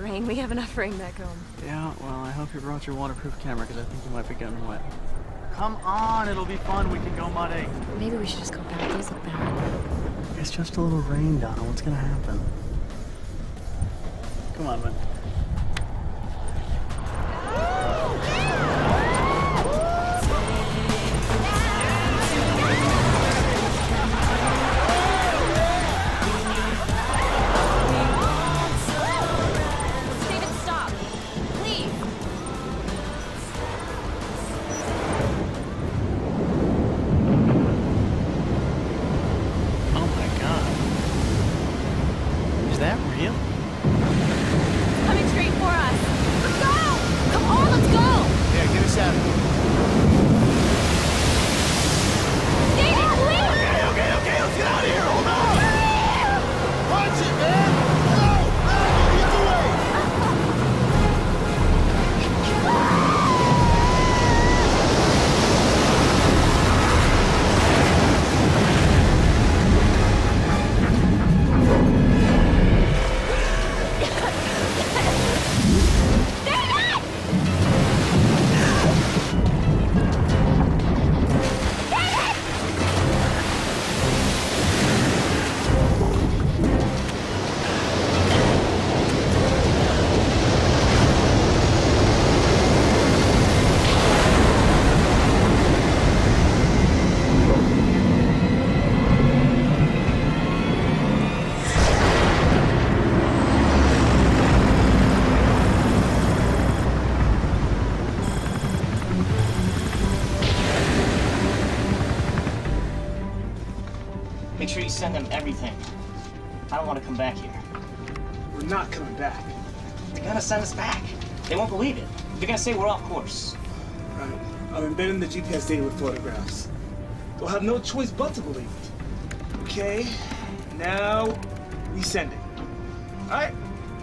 rain. We have enough rain back home. Yeah, well, I hope you brought your waterproof camera because I think you might be getting wet. Come on, it'll be fun. We can go mudding. Maybe we should just go back. These look bad. It's just a little rain, Donna. What's gonna happen? Come on, man. Make sure you send them everything. I don't want to come back here. We're not coming back. They're gonna send us back. They won't believe it. They're gonna say we're off course. Right. I'm embedding the GPS data with photographs. They'll have no choice but to believe it. Okay, now we send it. All right,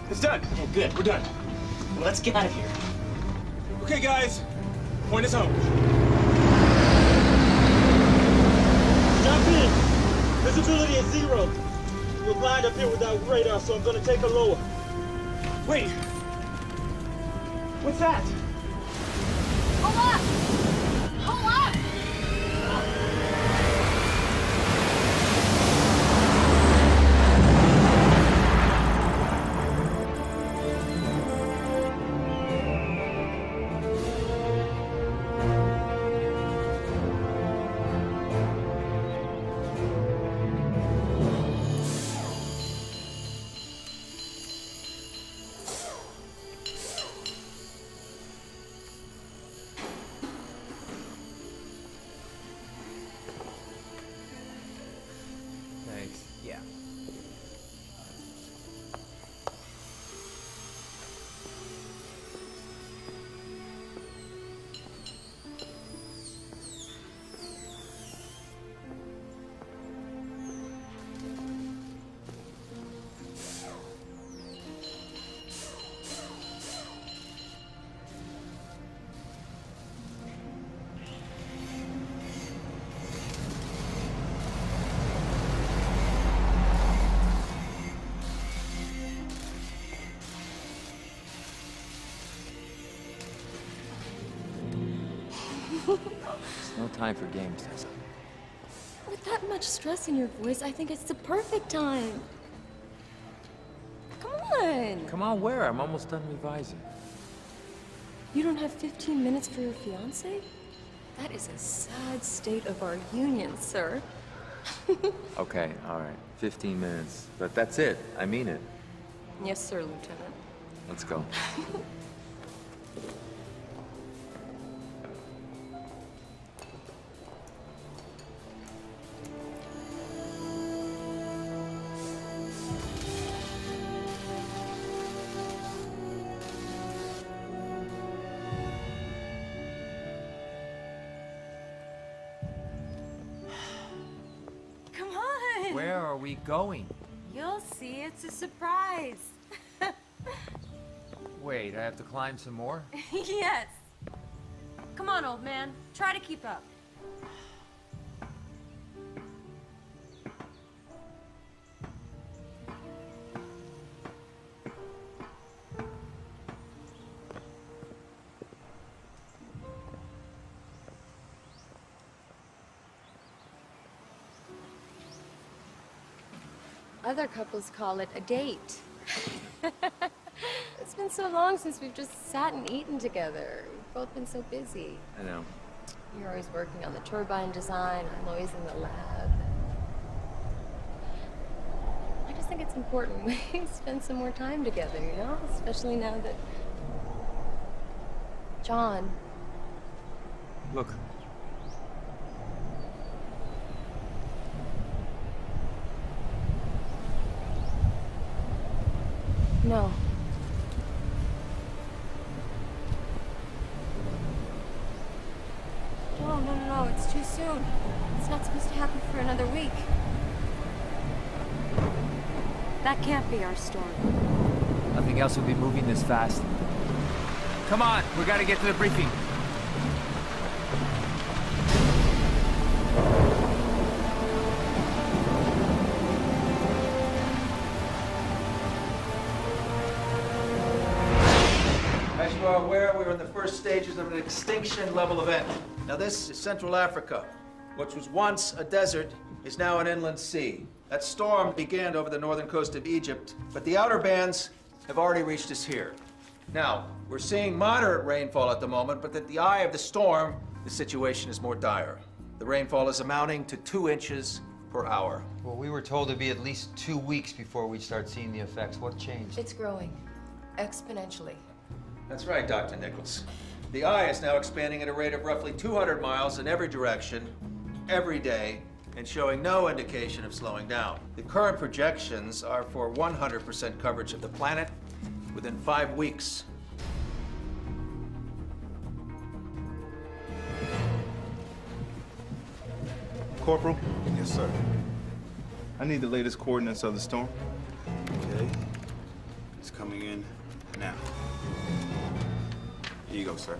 it's done. Yeah, good. We're done. Well, let's get out of here. Okay, guys, point us home. Jump in. Visibility is 0. We're blind up here without radar, so I'm gonna take a lower. Wait. What's that? Hold up! Hold up! Thanks. Yeah. There's no time for games, Tessa. With that much stress in your voice, I think it's the perfect time. Come on! Come on, where? I'm almost done revising. You don't have 15 minutes for your fiancé? That is a sad state of our union, sir. Okay, all right. 15 minutes. But that's it. I mean it. Yes, sir, Lieutenant. Let's go. Come on! Where are we going? You'll see, it's a surprise. Wait, I have to climb some more? Yes. Come on, old man. Try to keep up. Other couples call it a date. It's been so long since we've just sat and eaten together. We've both been so busy. I know. You're always working on the turbine design. I'm always in the lab. I just think it's important we spend some more time together, you know? Especially now that... John. Look. No. No, it's too soon. It's not supposed to happen for another week. That can't be our story. Nothing else would be moving this fast. Come on, we gotta get to the briefing. As you are aware, we're in the first stages of an extinction-level event. Now, this is Central Africa. What was once a desert is now an inland sea. That storm began over the northern coast of Egypt, but the outer bands have already reached us here. Now, we're seeing moderate rainfall at the moment, but at the eye of the storm, the situation is more dire. The rainfall is amounting to 2 inches per hour. Well, we were told it'd be at least 2 weeks before we'd start seeing the effects. What changed? It's growing. Exponentially. That's right, Dr. Nichols. The eye is now expanding at a rate of roughly 200 miles in every direction, every day, and showing no indication of slowing down. The current projections are for 100% coverage of the planet within 5 weeks. Corporal? Yes, sir. I need the latest coordinates of the storm. Okay. It's coming in now. Here you go, sir.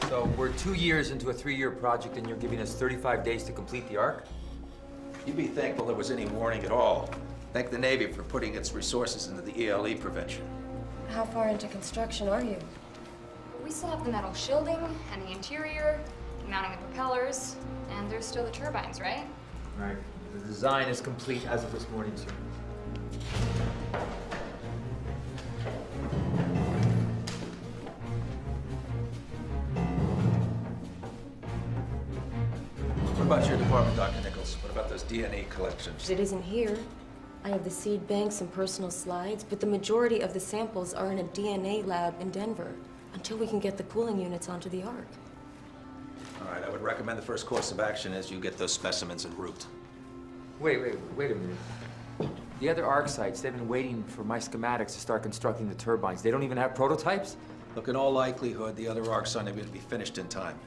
So we're 2 years into a 3-year project and you're giving us 35 days to complete the arc? You'd be thankful there was any warning at all. Thank the Navy for putting its resources into the ELE prevention. How far into construction are you? We still have the metal shielding and the interior, mounting the propellers, and there's still the turbines, right? Right. The design is complete as of this morning, sir. What about your department, Dr. Nichols? What about those DNA collections? It isn't here. I have the seed banks and personal slides, but the majority of the samples are in a DNA lab in Denver until we can get the cooling units onto the Ark. All right, I would recommend the first course of action is you get those specimens en route. Wait a minute. The other ARC sites, they've been waiting for my schematics to start constructing the turbines. They don't even have prototypes? Look, in all likelihood, the other ARCs aren't going to be finished in time.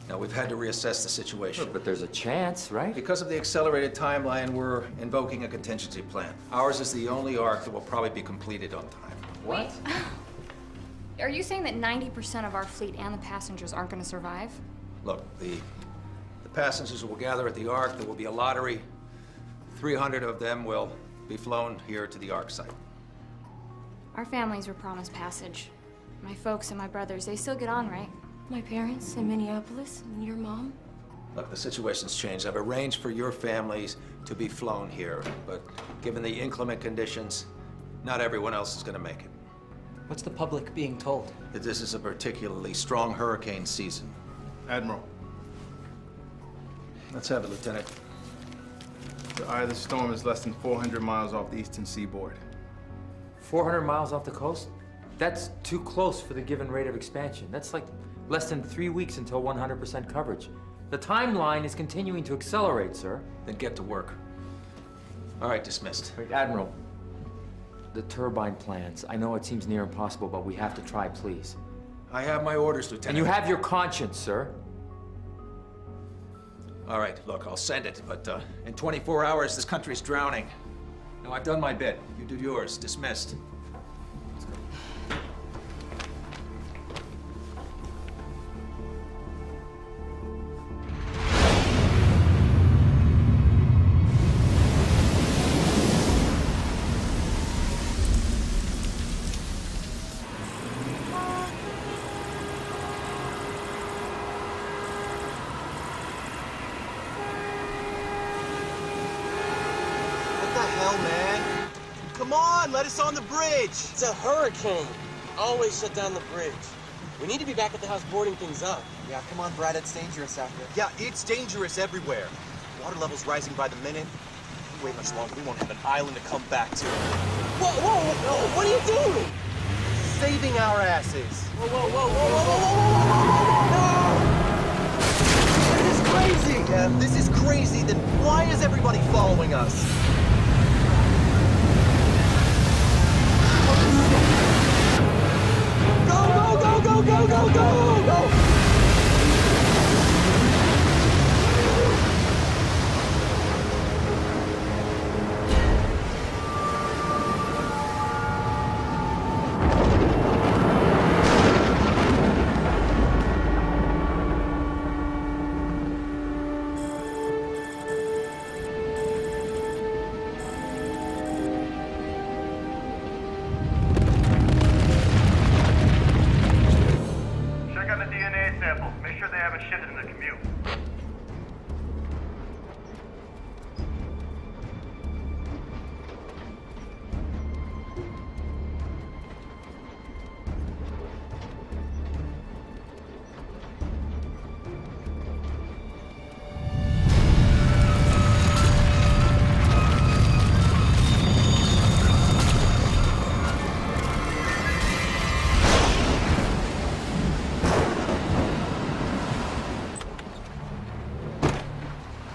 Now, we've had to reassess the situation. But there's a chance, right? Because of the accelerated timeline, we're invoking a contingency plan. Ours is the only ARC that will probably be completed on time. What? Are you saying that 90% of our fleet and the passengers aren't going to survive? Look, the passengers will gather at the Ark. There will be a lottery. 300 of them will be flown here to the Ark site. Our families were promised passage. My folks and my brothers, they still get on, right? My parents in Minneapolis and your mom? Look, the situation's changed. I've arranged for your families to be flown here, but given the inclement conditions, not everyone else is going to make it. What's the public being told? That this is a particularly strong hurricane season. Admiral, Let's have it, Lieutenant. the eye of the storm is less than 400 miles off the eastern seaboard. 400 miles off the coast? That's too close for the given rate of expansion. That's like less than 3 weeks until 100% coverage. The timeline is continuing to accelerate, sir. Then get to work. All right, dismissed. Wait, Admiral. The turbine plans. I know it seems near impossible, but we have to try, please. I have my orders, Lieutenant. And you have your conscience, sir. All right, look, I'll send it, but in 24 hours, this country's drowning. Now, I've done my bit. You do yours. Dismissed. man. Come on, let us on the bridge. It's a hurricane. Always shut down the bridge. We need to be back at the house boarding things up. Yeah, come on, Brad, it's dangerous out there. Yeah, it's dangerous everywhere. Water level's rising by the minute. If we wait much longer, we won't have an island to come back to. Whoa, whoa, what are you doing? Saving our asses. Whoa, whoa, whoa, whoa, whoa, whoa, whoa, whoa, whoa, no! This is crazy! Yeah, if this is crazy, then why is everybody following us? Go, go, go, go, go!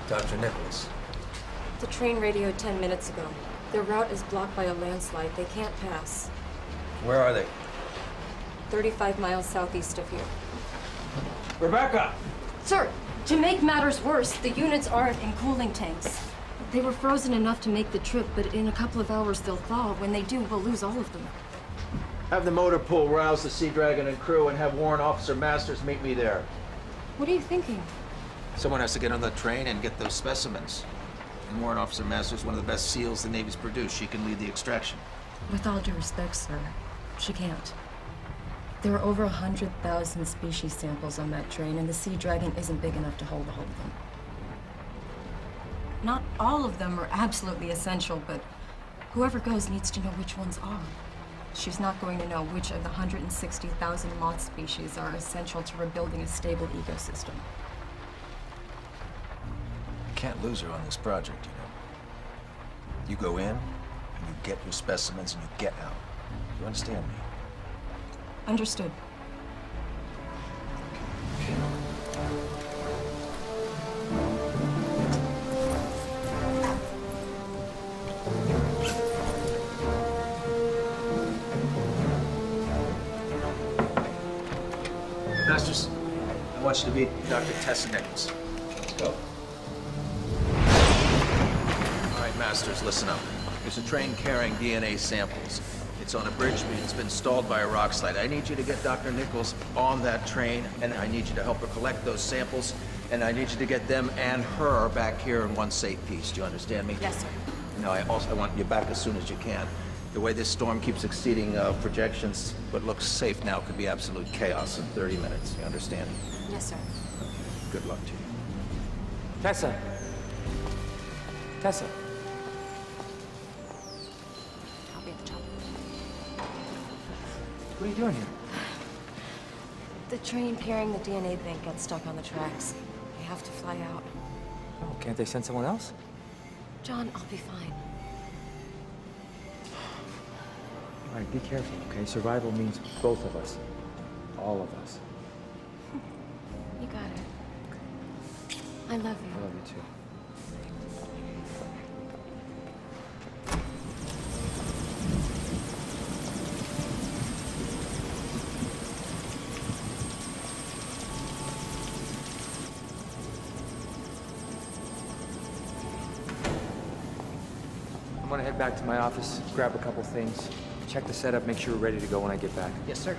Dr. Nichols. The train radioed 10 minutes ago. Their route is blocked by a landslide. They can't pass. Where are they? 35 miles southeast of here. Rebecca! Sir, to make matters worse, the units aren't in cooling tanks. They were frozen enough to make the trip, but in a couple of hours they'll thaw. When they do, we'll lose all of them. Have the motor pool rouse the Sea Dragon and crew and have Warrant Officer Masters meet me there. What are you thinking? Someone has to get on the train and get those specimens. And Warrant Officer Masters is one of the best SEALs the Navy's produced. She can lead the extraction. With all due respect, sir, she can't. There are over 100,000 species samples on that train, and the Sea Dragon isn't big enough to hold all of them. Not all of them are absolutely essential, but whoever goes needs to know which ones are. She's not going to know which of the 160,000 moth species are essential to rebuilding a stable ecosystem. Can't lose her on this project, you know. You go in, and you get your specimens, and you get out. You understand me? Understood. Masters, I want you to meet Dr. Tessa Nichols. Let's go. All right, Masters, listen up. There's a train carrying DNA samples. It's on a bridge that's been stalled by a rock slide. I need you to get Dr. Nichols on that train, and I need you to help her collect those samples, and I need you to get them and her back here in one safe piece. Do you understand me? Yes, sir. Now, I want you back as soon as you can. The way this storm keeps exceeding projections, what looks safe now could be absolute chaos in 30 minutes. You understand? Yes, sir. Good luck to you. Tessa. Tessa. I'll be at the top. What are you doing here? The train carrying the DNA bank got stuck on the tracks. They have to fly out. Oh, can't they send someone else? John, I'll be fine. All right, be careful, okay? Survival means both of us. All of us. You got it. I love you. I love you too. I'm gonna head back to my office, grab a couple things, check the setup, make sure we're ready to go when I get back. Yes, sir.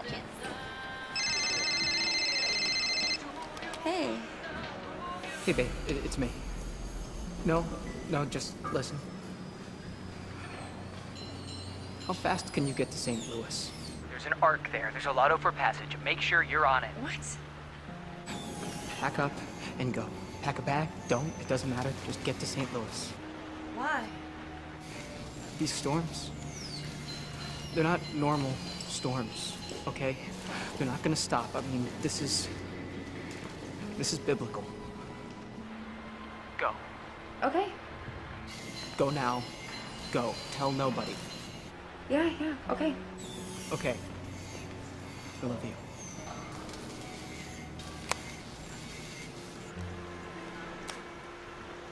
watch it. Hey. Hey, babe, it's me. No, just listen. How fast can you get to St. Louis? There's an arc there. There's a lotto for passage. Make sure you're on it. What? Pack up and go. Pack a bag, don't, it doesn't matter. Just get to St. Louis. Why? These storms, they're not normal storms, okay? They're not gonna stop. I mean, this is biblical. Go. Okay. Go now. Go. Tell nobody. Yeah, okay. Okay. I love you.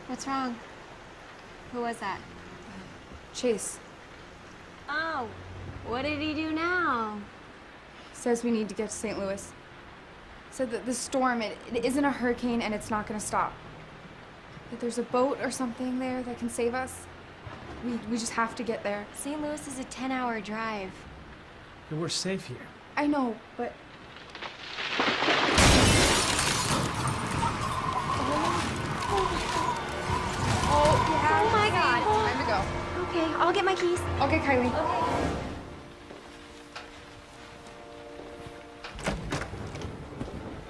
What's wrong? Who was that? Chase. Oh, what did he do now? Says we need to get to St. Louis. Said that the storm, it isn't a hurricane and it's not gonna stop. That there's a boat or something there that can save us. We just have to get there. St. Louis is a 10-hour drive. We're safe here. I know, but... Oh my God. Time to go. Okay, I'll get my keys. Okay, Kylie. Okay.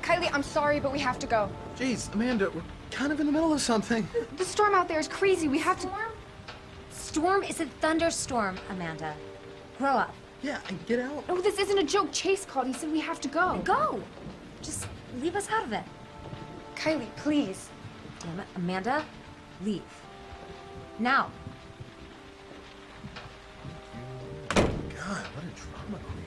Kylie, I'm sorry, but we have to go. Jeez, Amanda, we're kind of in the middle of something. The storm out there is crazy. We have to... Storm is a thunderstorm, Amanda. Grow up. Yeah, and get out. No, this isn't a joke. Chase called. He said we have to go. Go. Just leave us out of it. Kylie, please. Damn it, Amanda, leave. Now. God, what a drama queen.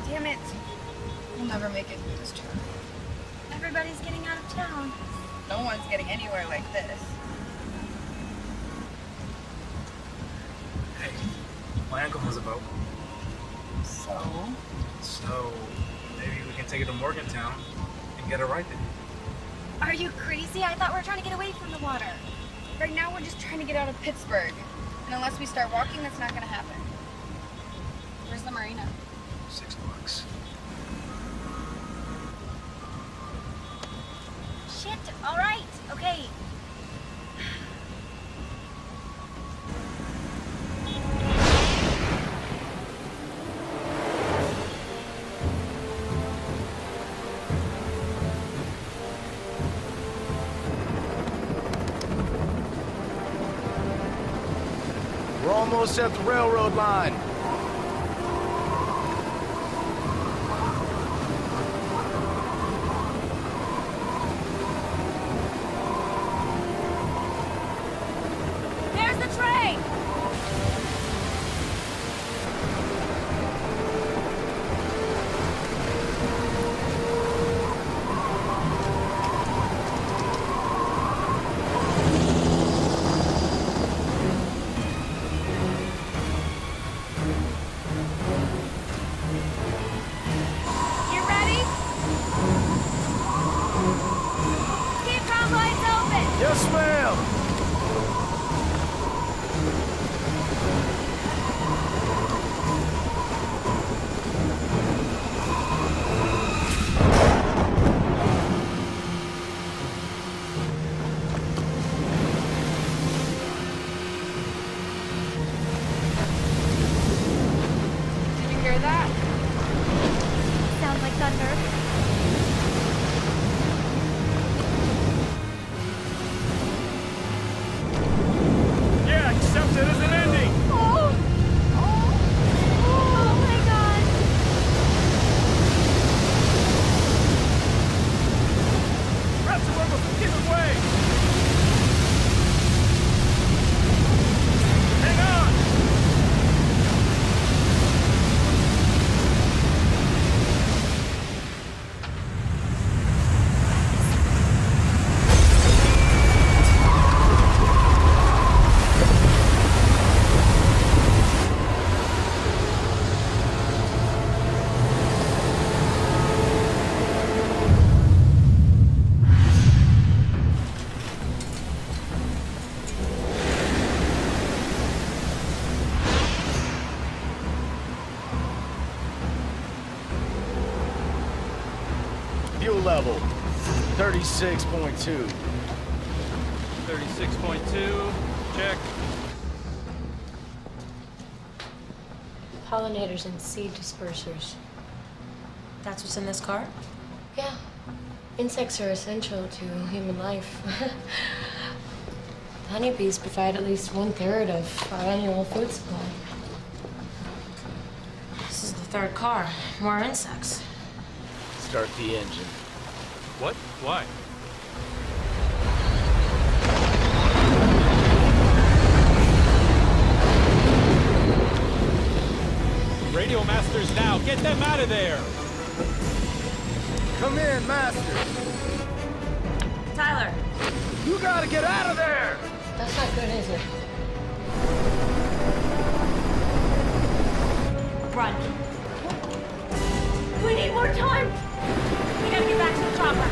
Damn it. We'll never make it through this trip. Everybody's getting out of town. No one's getting anywhere like this. Hey, my uncle has a boat. So? So, maybe we can take it to Morgantown and get a ride there. Are you crazy? I thought we were trying to get away from the water. Right now, we're just trying to get out of Pittsburgh. And unless we start walking, that's not gonna happen. Where's the marina? $6. Shit, all right, okay. We're almost at the railroad line. There's the train! Fuel level, 36.2. 36.2, check. Pollinators and seed dispersers. That's what's in this car? Yeah. Insects are essential to human life. Honeybees provide at least 1/3 of our annual food supply. This is the third car. More insects. Start the engine. What? Why? Radio masters now. Get them out of there. Come in, Master. Tyler. You gotta get out of there! That's not good, is it? Run. We need more time. We gotta get back to the chopper.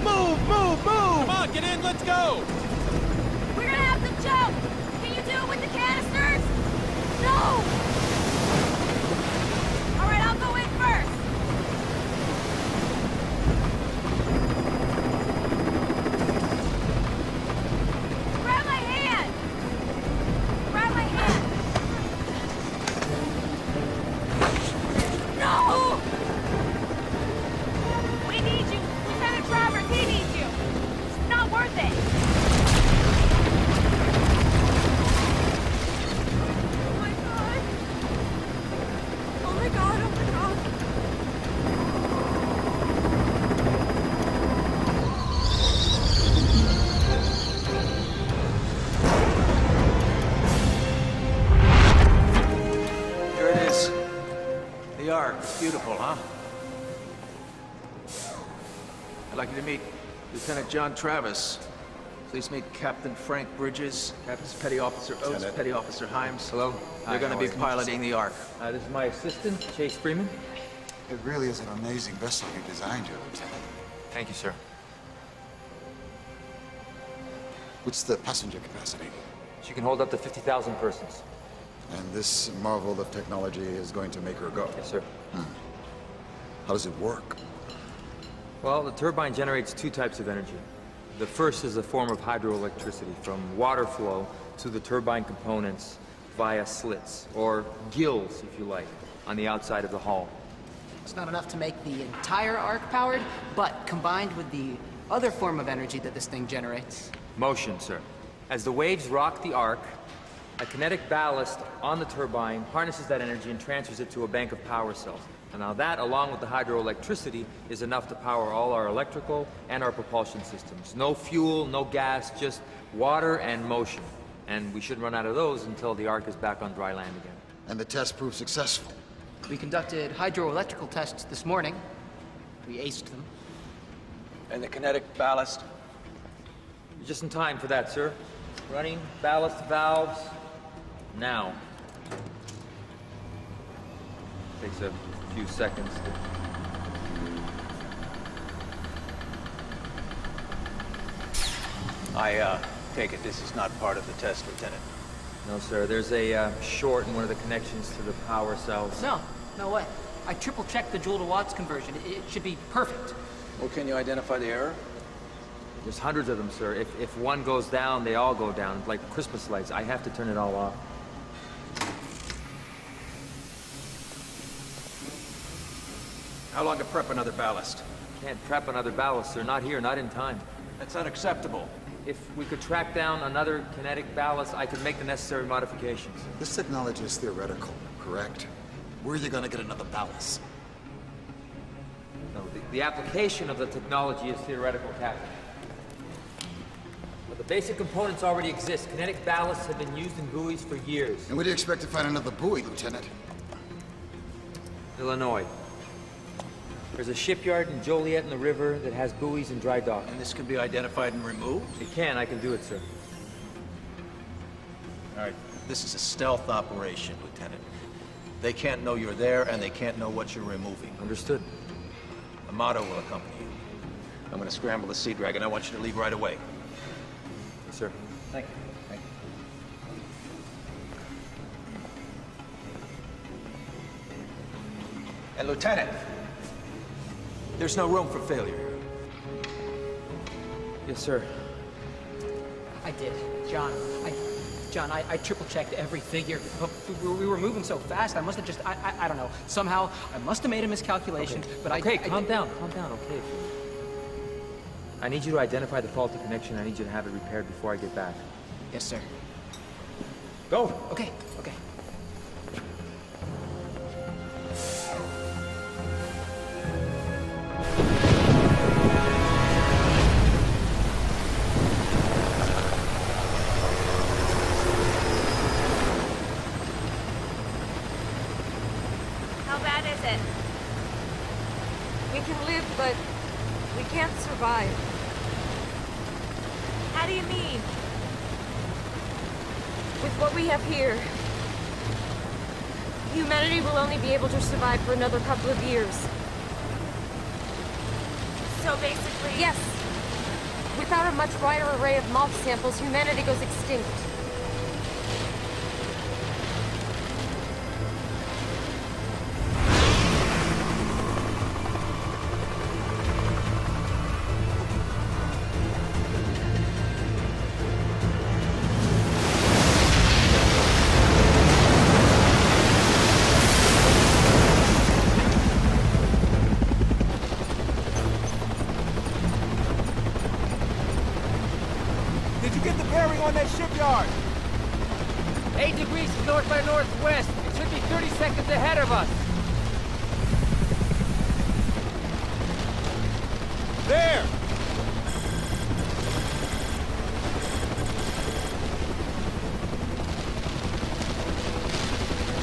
Move, move, move! Come on, get in, let's go! We're gonna have to jump! Can you do it with the canisters? No! All right, I'll go in first. Grab my hand! Grab my hand! No! We need you. Lieutenant Travers, he needs you. It's not worth it. Here it is. The Ark. Beautiful, huh? I'd like you to meet Lieutenant John Travis. Please meet Captain Frank Bridges, Captain's Petty Officer Oates, Lieutenant. Petty Officer Himes. Hello. They're going to be piloting the Ark. This is my assistant, Chase Freeman. It really is an amazing vessel you designed here, Lieutenant. Thank you, sir. What's the passenger capacity? She can hold up to 50,000 persons. And this marvel of technology is going to make her go? Yes, sir. How does it work? Well, the turbine generates two types of energy. The first is a form of hydroelectricity from water flow to the turbine components via slits, or gills, if you like, on the outside of the hull. It's not enough to make the entire Ark powered, but combined with the other form of energy that this thing generates. Motion, sir. As the waves rock the Ark, a kinetic ballast on the turbine harnesses that energy and transfers it to a bank of power cells. And now that, along with the hydroelectricity, is enough to power all our electrical and our propulsion systems. No fuel, no gas, just water and motion. And we shouldn't run out of those until the Ark is back on dry land again. And the test proved successful? We conducted hydroelectrical tests this morning. We aced them. And the kinetic ballast? You're just in time for that, sir. Running ballast valves now. Takes a few seconds to... I take it this is not part of the test, Lieutenant. No, sir. There's a short in one of the connections to the power cells. No way. I triple-checked the joule-to-watts conversion. It should be perfect. Well, can you identify the error? There's hundreds of them, sir. If one goes down, they all go down. Like Christmas lights. I have to turn it all off. How long to prep another ballast? Can't prep another ballast, sir. Not here, not in time. That's unacceptable. If we could track down another kinetic ballast, I could make the necessary modifications. This technology is theoretical, correct? Where are you gonna get another ballast? No, the application of the technology is theoretical, Captain. But the basic components already exist. Kinetic ballasts have been used in buoys for years. And where do you expect to find another buoy, Lieutenant? Illinois. There's a shipyard in Joliet in the river that has buoys and dry dock. And this can be identified and removed? It can. I can do it, sir. All right. This is a stealth operation, Lieutenant. They can't know you're there, and they can't know what you're removing. Understood. Amato will accompany you. I'm going to scramble the Sea Dragon. I want you to leave right away. Yes, sir. Thank you. Thank And Lieutenant, there's no room for failure. Yes, sir. I did. John, I triple-checked every figure, but we were moving so fast, I must have just, I don't know. Somehow, I must have made a miscalculation, but Okay, calm down, okay. I need you to identify the faulty connection. I need you to have it repaired before I get back. Yes, sir. Go! Okay. How bad is it? We can live, but we can't survive. How do you mean? With what we have here, humanity will only be able to survive for another couple of years. So basically... Yes. Without a much wider array of moth samples, humanity goes extinct. Did you get the bearing on that shipyard? 8 degrees north by northwest. It should be 30 seconds ahead of us. There!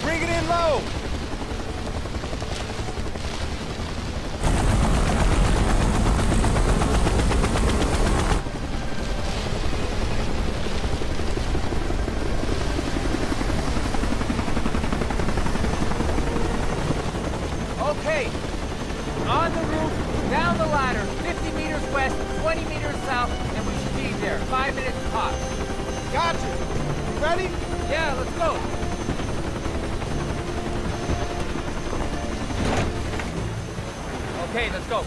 Bring it in low! Okay. On the roof, down the ladder, 50 meters west, 20 meters south, and we should be there. 5 minutes tops. Gotcha! You ready? Yeah, let's go. Okay, let's go.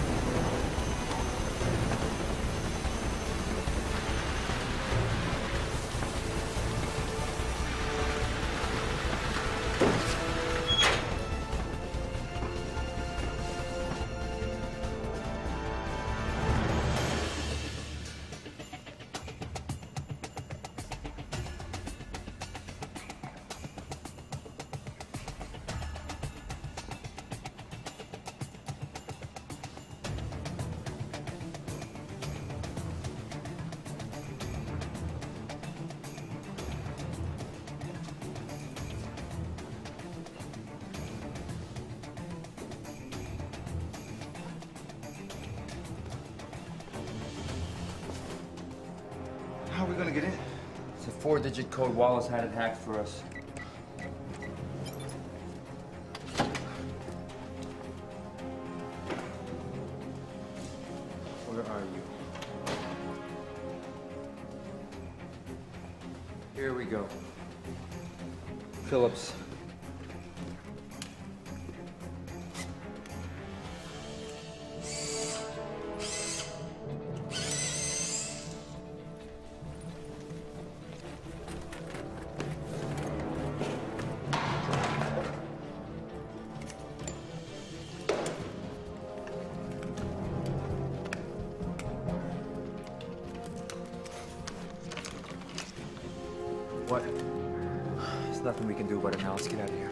How are we gonna get in? It's a 4-digit code. Wallace had it hacked for us. Where are you? Here we go. Phillips. What? There's nothing we can do about it now. Let's get out of here.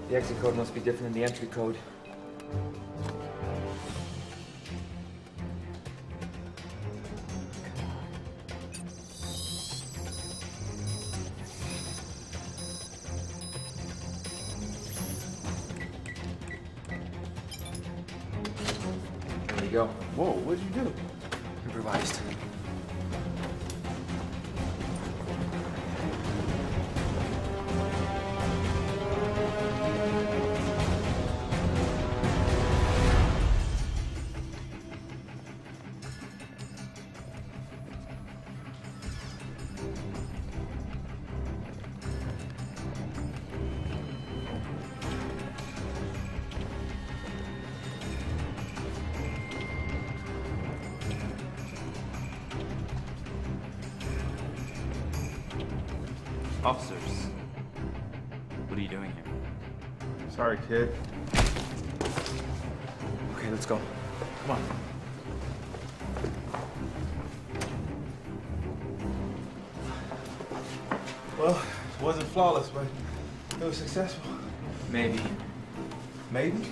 The exit code must be different than the entry code. There we go. Whoa, what'd you do? Improvised. Officers, what are you doing here? Sorry, kid. Okay, let's go. Come on. Well, it wasn't flawless, but it was successful. Maybe. Maybe?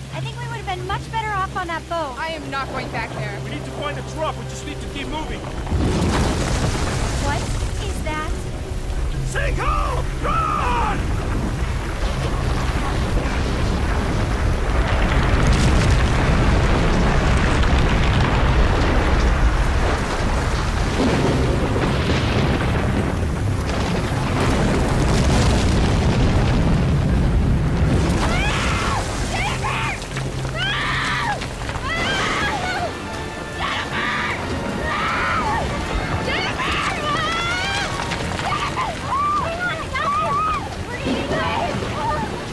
I think we would have been much better off on that boat. I am not going back there. We need to find the truck. We just need to keep moving. What is that? Sinkhole! Run!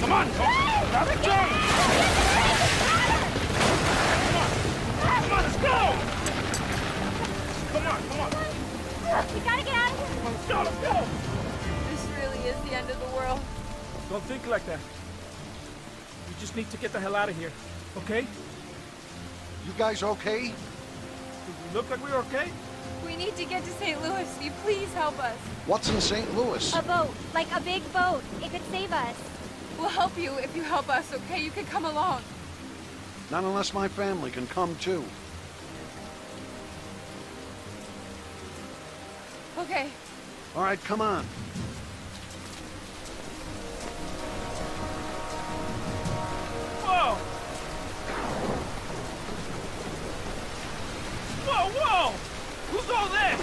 Come on! Grab it, John! Come on, let's go! Come on! We gotta get out of here. Let's go! This really is the end of the world. Don't think like that. We just need to get the hell out of here, okay? You guys okay? Do we look like we're okay? We need to get to St. Louis. Will you please help us? What's in St. Louis? A boat, like a big boat. It could save us. We'll help you if you help us, okay? You can come along. Not unless my family can come too. Okay. All right, come on. Whoa! Whoa! Who's all this?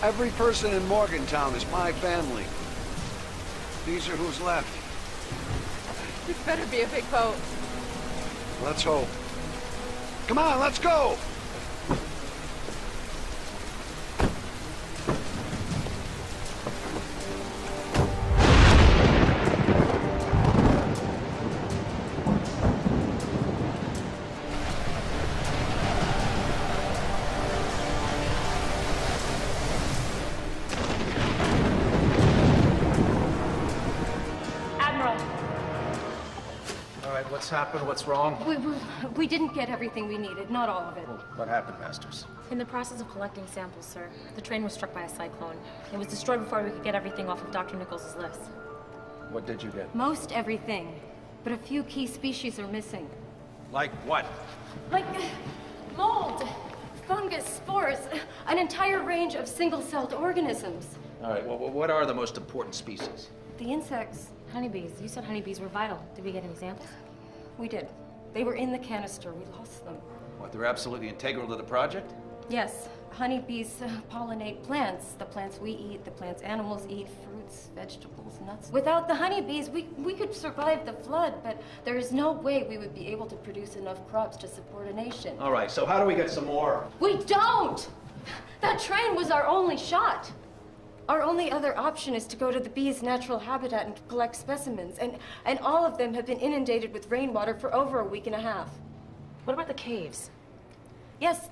Every person in Morgantown is my family. These are who's left. This better be a big boat. Let's hope. Come on, let's go! What's happened? What's wrong? We didn't get everything we needed, not all of it. What happened, Masters? In the process of collecting samples, sir, the train was struck by a cyclone. It was destroyed before we could get everything off of Dr. Nichols' list. What did you get? Most everything, but a few key species are missing. Like what? Like mold, fungus, spores, an entire range of single-celled organisms. All right, well, what are the most important species? The insects. Honeybees. You said honeybees were vital. Did we get any samples? We did. They were in the canister. We lost them. What, they're absolutely integral to the project? Yes. Honeybees pollinate plants. The plants we eat, the plants animals eat, fruits, vegetables, nuts. Without the honeybees, we could survive the flood, but there is no way we would be able to produce enough crops to support a nation. All right, so how do we get some more? We don't! That train was our only shot. Our only other option is to go to the bees' natural habitat and collect specimens, and all of them have been inundated with rainwater for over a week and a half. What about the caves? Yes,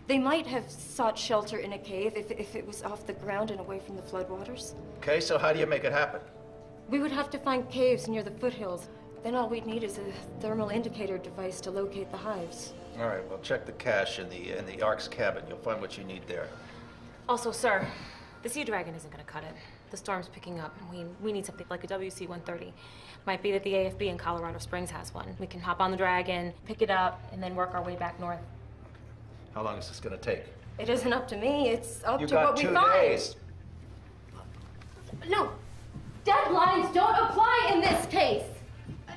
they might have sought shelter in a cave if it was off the ground and away from the floodwaters. Okay, so how do you make it happen? We would have to find caves near the foothills. Then all we'd need is a thermal indicator device to locate the hives. All right, well, check the cache in the Ark's cabin. You'll find what you need there. Also, sir, the Sea Dragon isn't going to cut it. The storm's picking up, and we need something like a WC-130. Might be that the AFB in Colorado Springs has one. We can hop on the Dragon, pick it up, and then work our way back north. How long is this going to take? It isn't up to me. It's up You to got what we 2 find. days. No, deadlines don't apply in this case.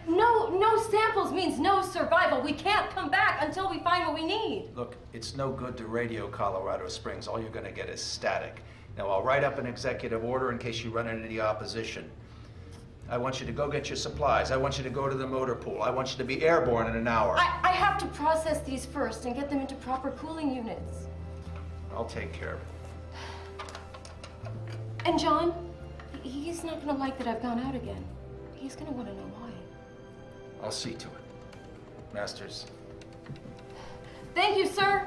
No samples means no survival. We can't come back until we find what we need. Look, it's no good to radio Colorado Springs. All you're going to get is static. Now, I'll write up an executive order in case you run into any opposition. I want you to go get your supplies. I want you to go to the motor pool. I want you to be airborne in an hour. I have to process these first and get them into proper cooling units. I'll take care of it. And John, he's not gonna like that I've gone out again. He's gonna want to know why. I'll see to it. Masters. Thank you, sir.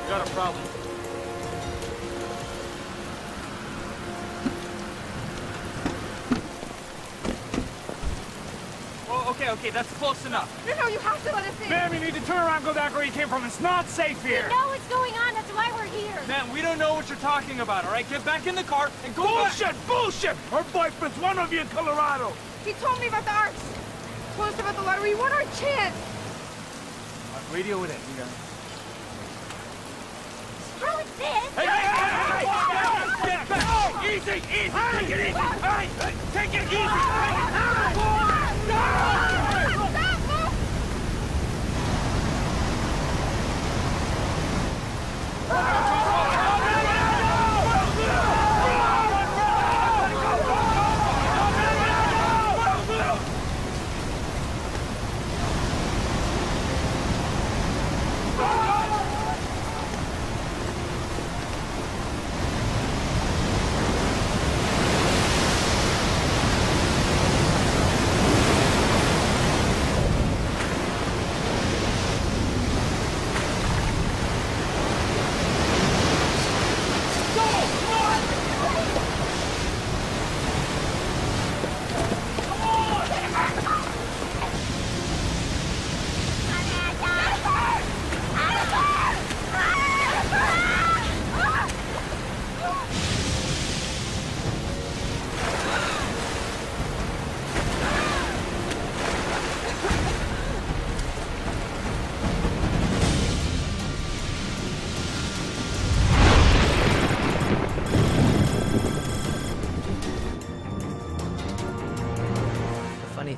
Got a problem. Oh, okay, that's close enough. No, you have to let us in. Ma'am, you need to turn around and go back where you came from. It's not safe here. We know what's going on. That's why we're here. Ma'am, we don't know what you're talking about, all right? Get back in the car and go Bullshit! Bullshit! Her boyfriend's one of you in Colorado. He told me about the arcs. Told us about the lottery. What our chance? Radio it in. You got it. How is this? Hey! Get back! Easy! Take it easy! Hey! Take it easy!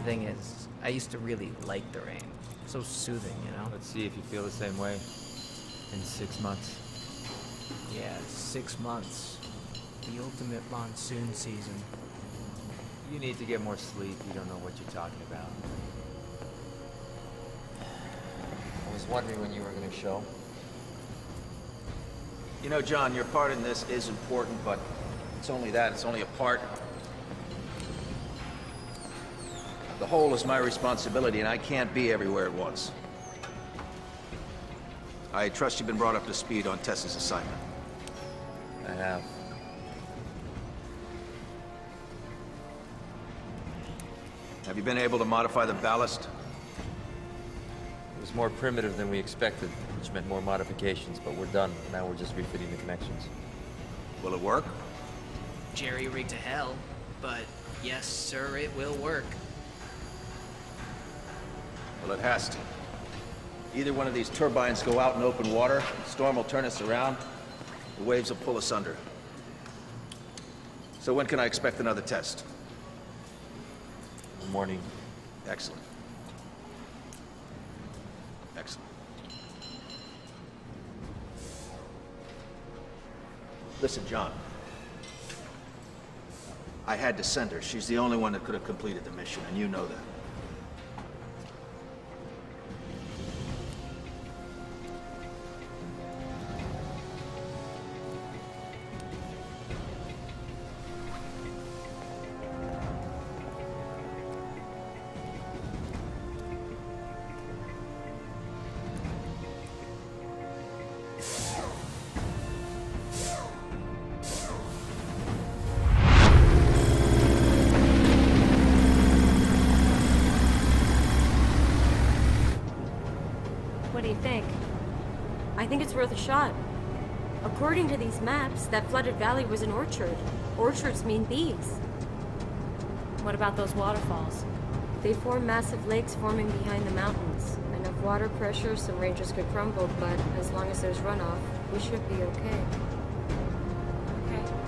Thing is, I used to really like the rain. So soothing, you know? Let's see if you feel the same way in 6 months. Yeah, 6 months. The ultimate monsoon season. You need to get more sleep. You don't know what you're talking about. I was wondering when you were gonna show. You know, John, your part in this is important, but it's only that. It's only a part. The whole is my responsibility, and I can't be everywhere at once. I trust you've been brought up to speed on Tess's assignment. I have. Have you been able to modify the ballast? It was more primitive than we expected, which meant more modifications, but we're done. Now we're just refitting the connections. Will it work? Jerry-rigged to hell, but yes, sir, it will work. Well, it has to. Either one of these turbines go out in open water, the storm will turn us around, the waves will pull us under. So when can I expect another test? In the morning. Excellent. Excellent. Listen, John. I had to send her. She's the only one that could have completed the mission, and you know that. What do you think? I think it's worth a shot. According to these maps, that flooded valley was an orchard. Orchards mean bees. What about those waterfalls? They form massive lakes forming behind the mountains. Enough water pressure, some ranges could crumble, but as long as there's runoff, we should be okay. Okay.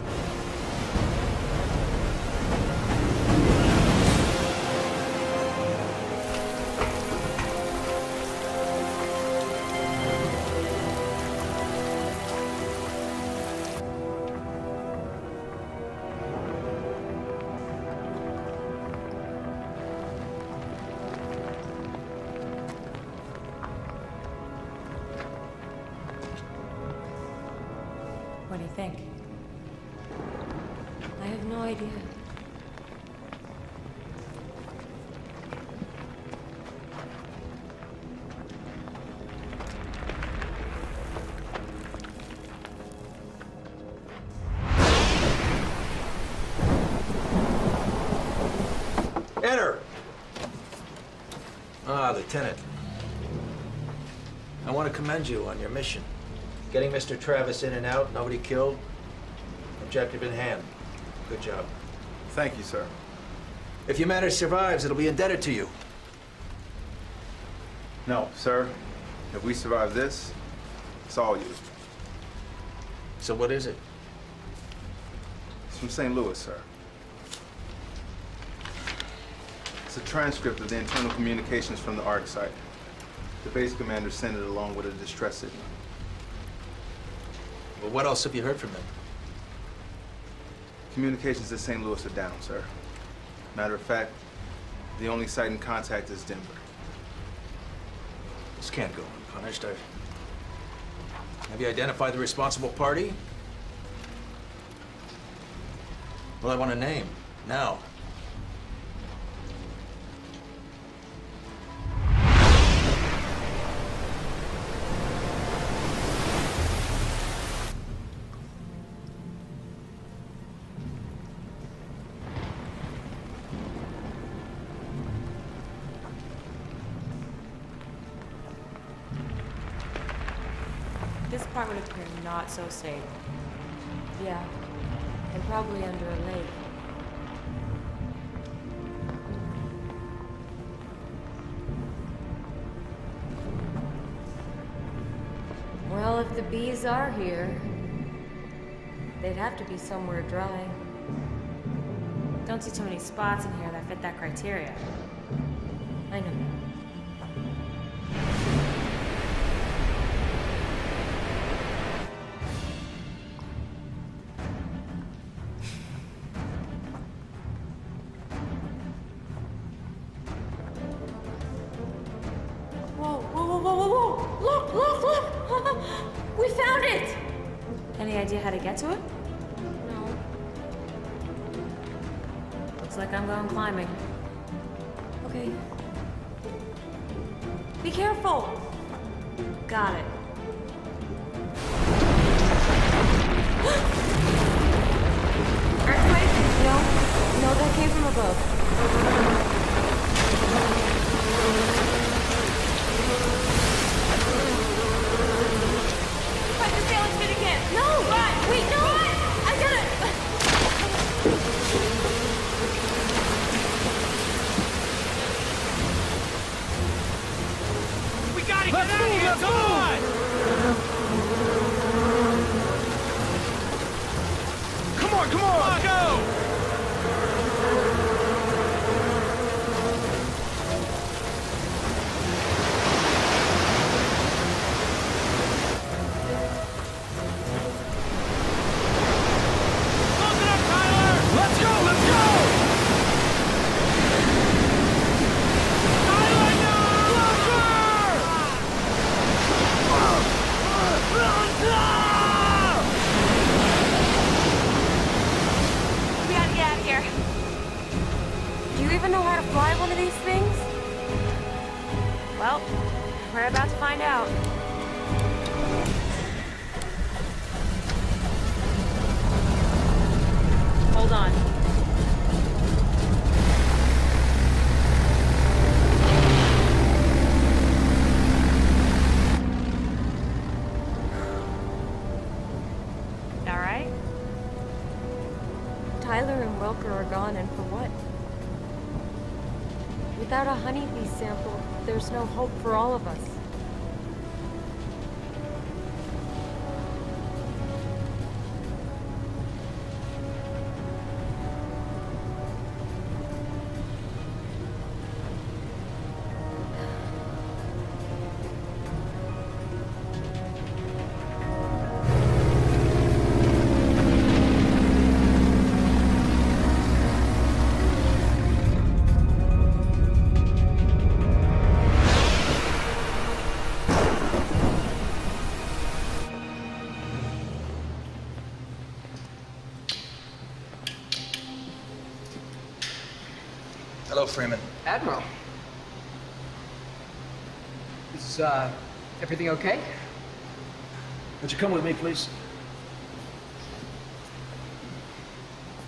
idea. Enter! Ah, Lieutenant. I want to commend you on your mission. Getting Mr. Travis in and out, nobody killed. Objective in hand. Good job. Thank you, sir. If Humana survives, it'll be indebted to you. No, sir. If we survive this, it's all you. So what is it? It's from St. Louis, sir. It's a transcript of the internal communications from the ARC site. The base commander sent it along with a distress signal. Well, what else have you heard from them? Communications at St. Louis are down, sir. Matter of fact, the only site in contact is Denver. This can't go unpunished. Have you identified the responsible party? Well, I want a name. Now. This part would appear not so safe. Yeah, and probably under a lake. Well, if the bees are here, they'd have to be somewhere dry. Don't see too many spots in here that fit that criteria. I know. We found it! Any idea how to get to it? No. Looks like I'm going climbing. Okay. Be careful! Got it. Earthquake? No, that came from above. No! What? Wait, no! What? I gotta... We gotta get out of here! Come on! Come on, come on! Go! Well, we're about to find out. Hold on. All right? Tyler and Welker are gone, and for what? Without a honeybee sample, there's no hope for all of us. Hello, Freeman. Admiral. Is, everything okay? Would you come with me, please?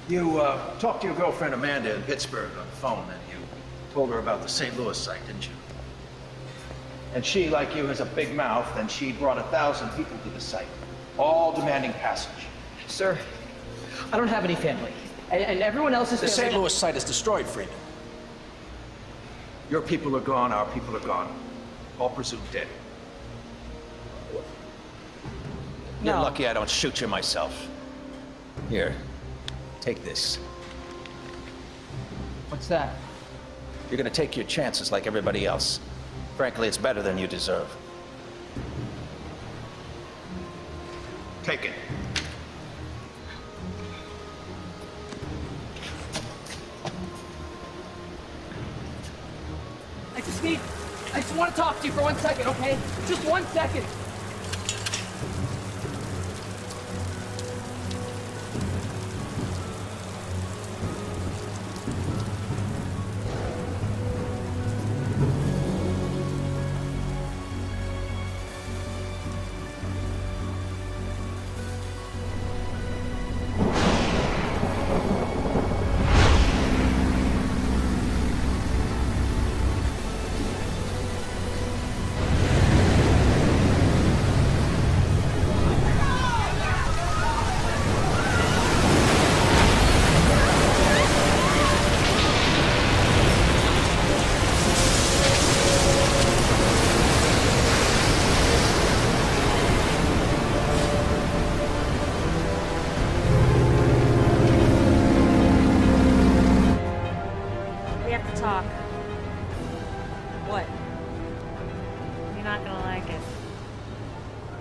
You, talked to your girlfriend Amanda in Pittsburgh on the phone, and you told her about the St. Louis site, didn't you? And she, like you, has a big mouth, and she brought 1,000 people to the site, all demanding passage. Sir, I don't have any family. And everyone else is... The St. Louis site is destroyed, Freeman. Your people are gone, our people are gone. All presumed dead. You're lucky I don't shoot you myself. Here, take this. What's that? You're gonna take your chances like everybody else. Frankly, it's better than you deserve. Take it. I just want to talk to you for 1 second, okay? Just 1 second.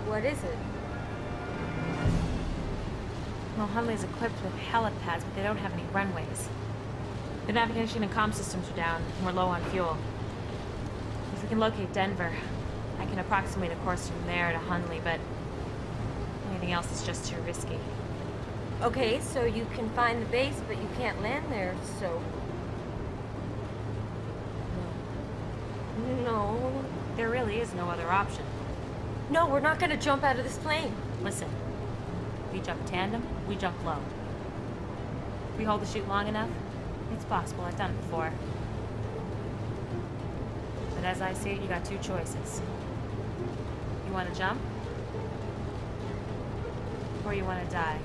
What is it? Well, Hunley's equipped with helipads, but they don't have any runways. The navigation and comm systems are down, and we're low on fuel. If we can locate Denver, I can approximate a course from there to Hunley, but anything else is just too risky. Okay, so you can find the base, but you can't land there, so... No. There really is no other option. No, we're not gonna jump out of this plane. Listen, we jump tandem, we jump low. If we hold the chute long enough, it's possible. I've done it before. But as I see it, you got two choices. You want to jump? Or you want to die?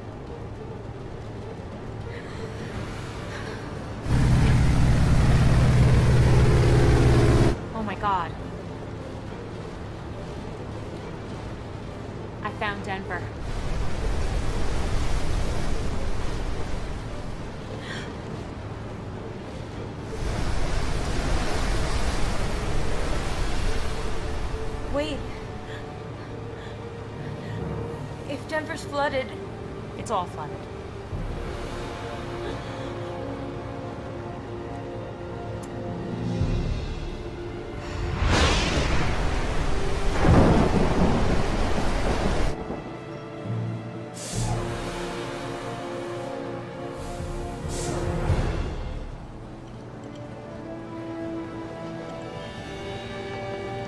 Oh my God. I found Denver. Wait. If Denver's flooded... It's all flooded.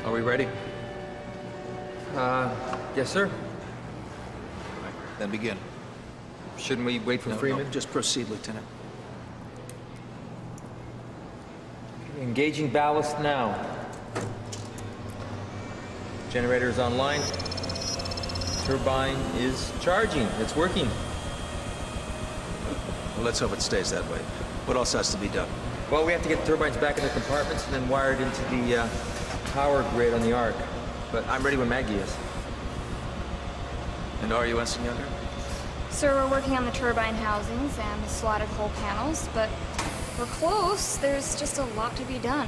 Are we ready? Yes, sir. Then begin. Shouldn't we wait for Freeman? No, just proceed, Lieutenant. Engaging ballast now. Generator is online. Turbine is charging. It's working. Well, let's hope it stays that way. What else has to be done? Well, we have to get the turbines back in the compartments and then wired into the power grid on the Ark. But I'm ready when Maggie is. And are you, Ensign Younger? Sir, we're working on the turbine housings and the slotted hull panels, but we're close. There's just a lot to be done.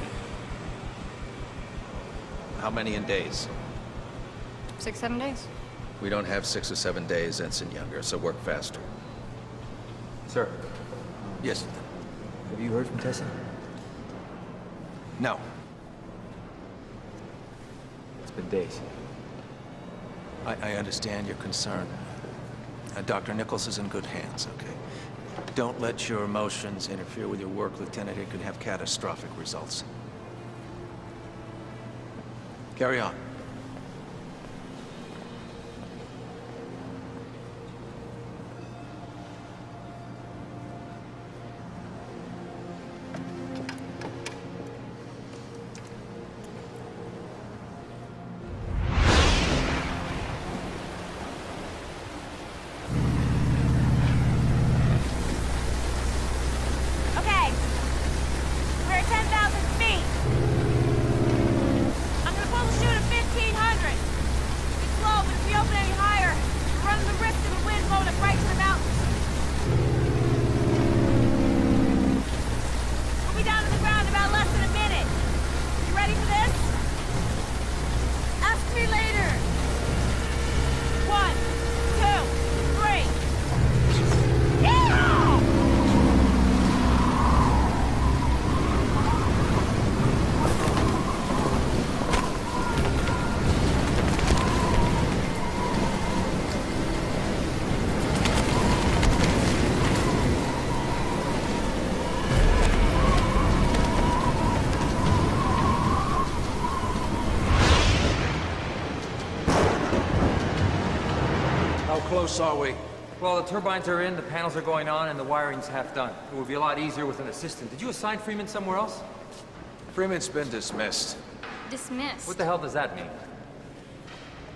How many in days? 6, 7 days. We don't have 6 or 7 days, Ensign Younger, so work faster. Sir. Yes. Have you heard from Tessa? No. It's been days. I understand your concern. Dr. Nichols is in good hands, okay? Don't let your emotions interfere with your work, Lieutenant. It could have catastrophic results. Carry on. How close are we? Well, the turbines are in, the panels are going on, and the wiring's half done. It would be a lot easier with an assistant. Did you assign Freeman somewhere else? Freeman's been dismissed. Dismissed? What the hell does that mean?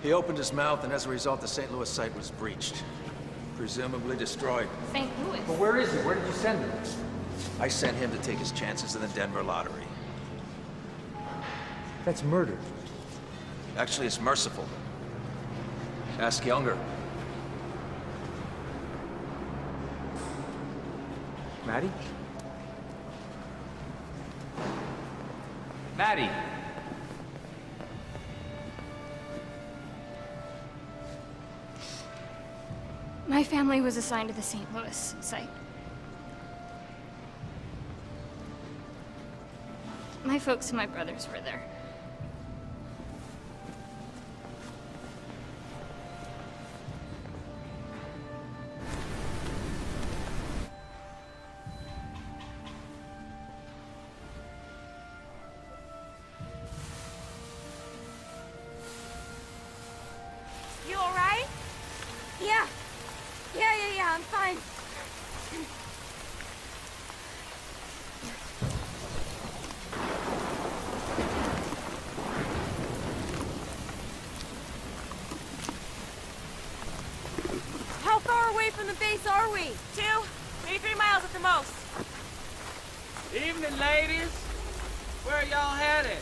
He opened his mouth, and as a result, the St. Louis site was breached. Presumably destroyed. St. Louis? But where is he? Where did you send him? I sent him to take his chances in the Denver lottery. That's murder. Actually, it's merciful. Ask Younger. Maddie? Maddie! My family was assigned to the St. Louis site. My folks and my brothers were there. You alright? Yeah. Yeah, I'm fine. How far away from the base are we? 2, maybe 3 miles at the most. Evening, ladies. Where are y'all headed?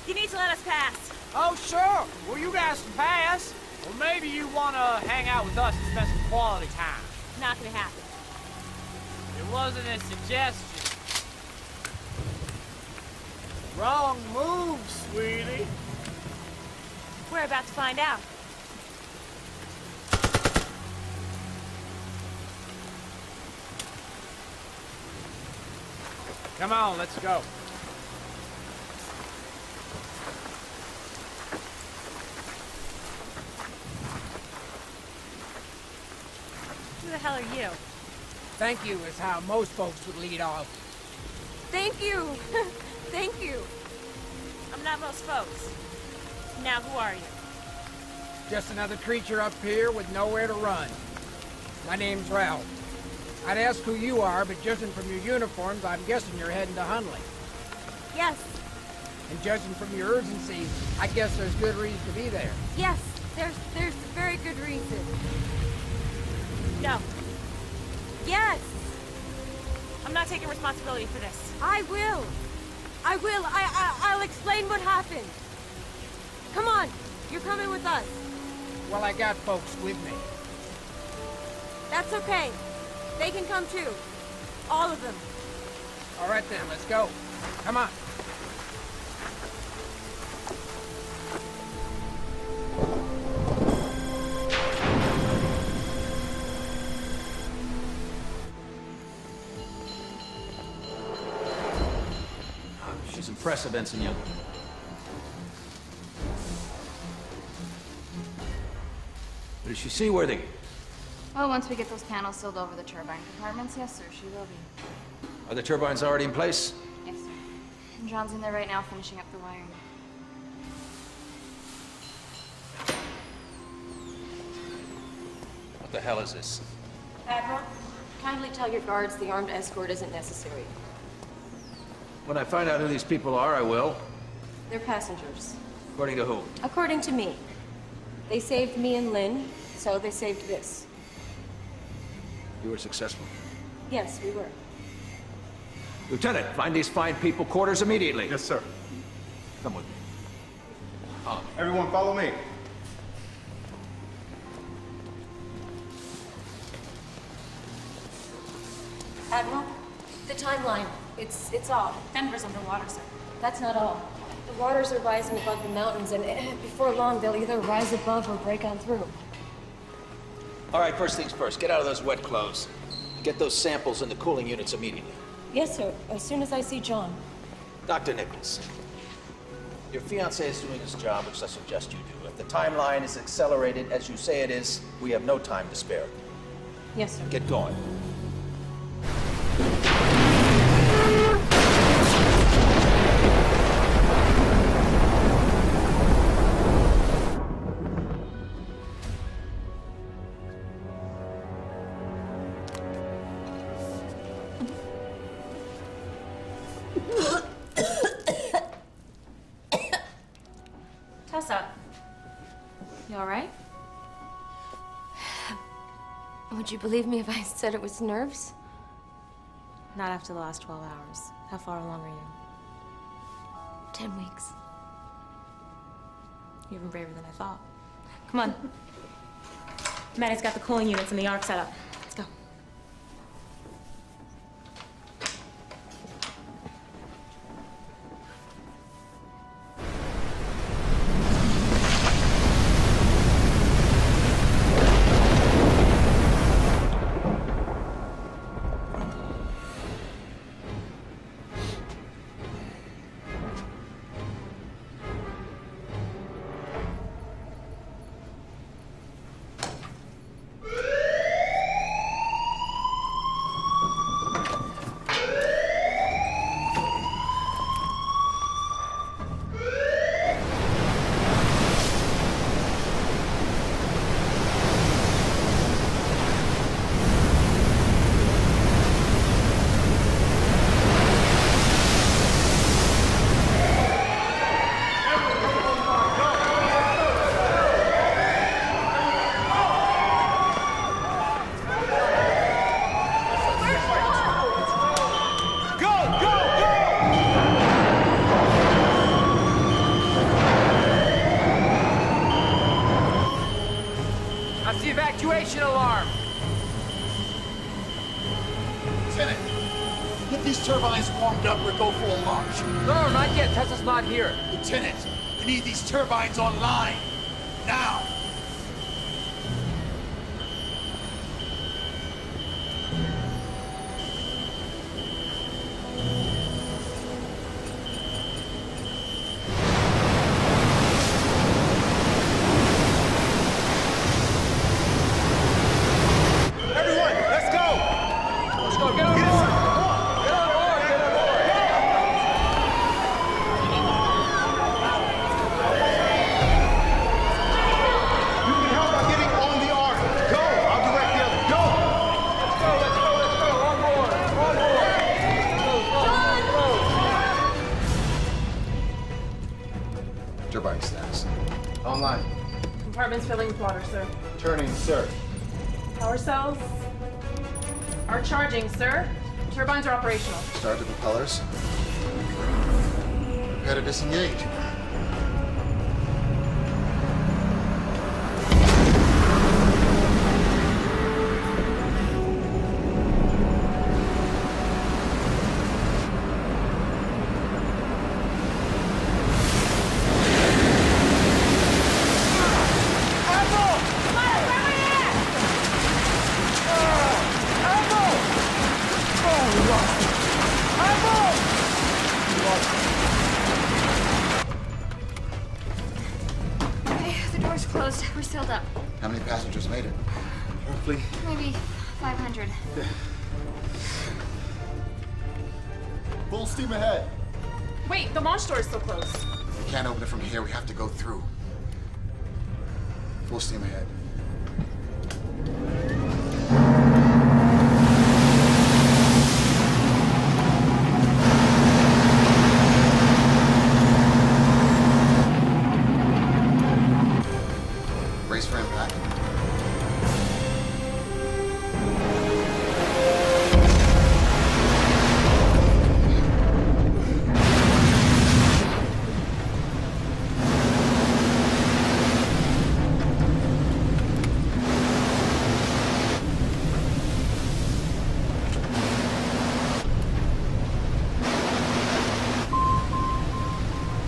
You need to let us pass. Oh, sure. Well, you guys can pass. Well, maybe you want to hang out with us and spend some quality time. Not gonna happen. It wasn't a suggestion. Wrong move, sweetie. We're about to find out. Come on, let's go. Who the hell are you? Thank you is how most folks would lead off. Thank you. Thank you. I'm not most folks. Now, who are you? Just another creature up here with nowhere to run. My name's Ralph. I'd ask who you are, but judging from your uniforms, I'm guessing you're heading to Hunley. Yes. And judging from your urgency, I guess there's good reason to be there. Yes. There's very good reason. No. Yes. I'm not taking responsibility for this. I will. I'll explain what happened. Come on. You're coming with us. Well, I got folks with me. That's okay. They can come too. All of them. All right then, let's go. Come on. She's impressive, Ensign Young. But is she seaworthy? Well, once we get those panels sealed over the turbine compartments, yes, sir, she will be. Are the turbines already in place? Yes, sir. And John's in there right now finishing up the wiring. What the hell is this? Admiral, kindly tell your guards the armed escort isn't necessary. When I find out who these people are, I will. They're passengers. According to who? According to me. They saved me and Lynn, so they saved this. You were successful. Yes, we were. Lieutenant, find these fine people quarters immediately. Yes, sir. Come with me. Everyone follow me. Admiral, the timeline, it's off. Denver's underwater, sir. That's not all. The waters are rising above the mountains, and before long, they'll either rise above or break on through. All right, first things first. Get out of those wet clothes. Get those samples in the cooling units immediately. Yes, sir. As soon as I see John. Dr. Nichols, your fiancé is doing his job, which I suggest you do. If the timeline is accelerated as you say it is, we have no time to spare. Yes, sir. Get going. Tessa, you all right? Would you believe me if I said it was nerves? Not after the last 12 hours. How far along are you? 10 weeks. You're even braver than I thought. Come on. Maddie's got the cooling units and the arc set up. Let's go. That's the evacuation alarm. Lieutenant, get these turbines warmed up or go for a launch. No, not yet. Tessa's not here. Lieutenant, we need these turbines online. Now. Turbine stacks. Online. Compartments filling with water, sir. Turning, sir. Power cells are charging, sir. Turbines are operational. Start the propellers. Prepare to disengage. Okay, the door's closed. We're sealed up. How many passengers made it? roughly? Maybe 500. Full steam ahead. Wait, the launch door is still closed. We can't open it from here. We have to go through. Full steam ahead. Brace for impact.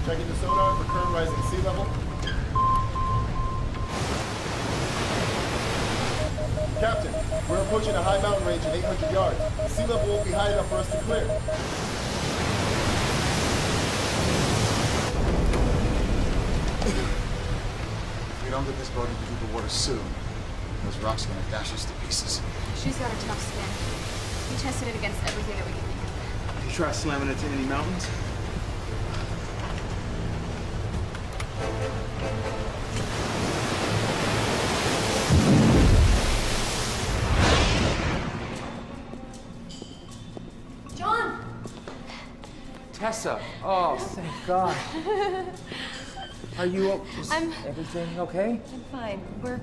Checking the sonar for current rising sea level. Captain, we're approaching a high mountain range at 800 yards. The sea level won't be high enough for us to clear. If we don't get this boat into the water soon, those rocks are gonna dash us to pieces. She's got a tough skin. We tested it against everything that we can think of. You try slamming into any mountains? John! Tessa! Oh, thank God. Are you... Is I'm- everything okay? I'm fine. We're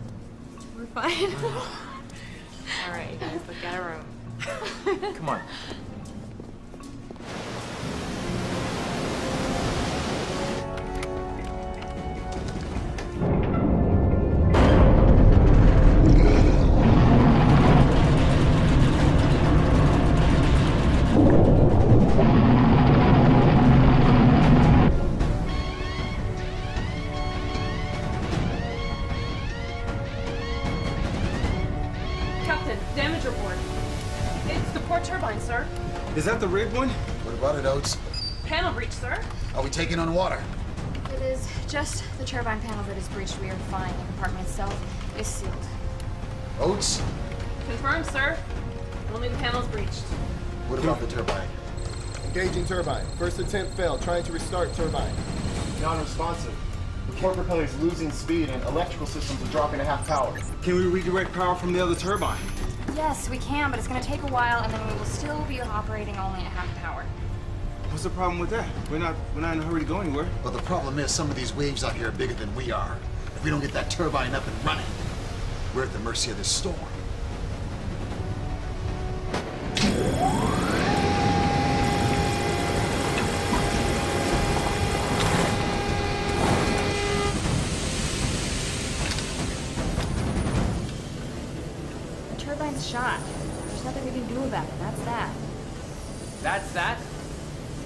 fine. All right, you guys, let's get a room. Come on. Captain, damage report. It's the port turbine, sir. Is that the rig one? What about it, Oates? Panel breach, sir. Are we taking on water? It is just the turbine panel that is breached. We are fine. The compartment itself is sealed. Oates? Confirmed, sir. Only the panel's breached. What about the turbine? Engaging turbine. First attempt failed. Trying to restart turbine. Non-responsive. The port propeller is losing speed and electrical systems are dropping to half power. Can we redirect power from the other turbine? Yes, we can, but it's going to take a while, and then we will still be operating only at half power. What's the problem with that? We're not in a hurry to go anywhere. Well, the problem is some of these waves out here are bigger than we are. If we don't get that turbine up and running, we're at the mercy of this storm. The turbine's shot. There's nothing we can do about it. That's that. That's that?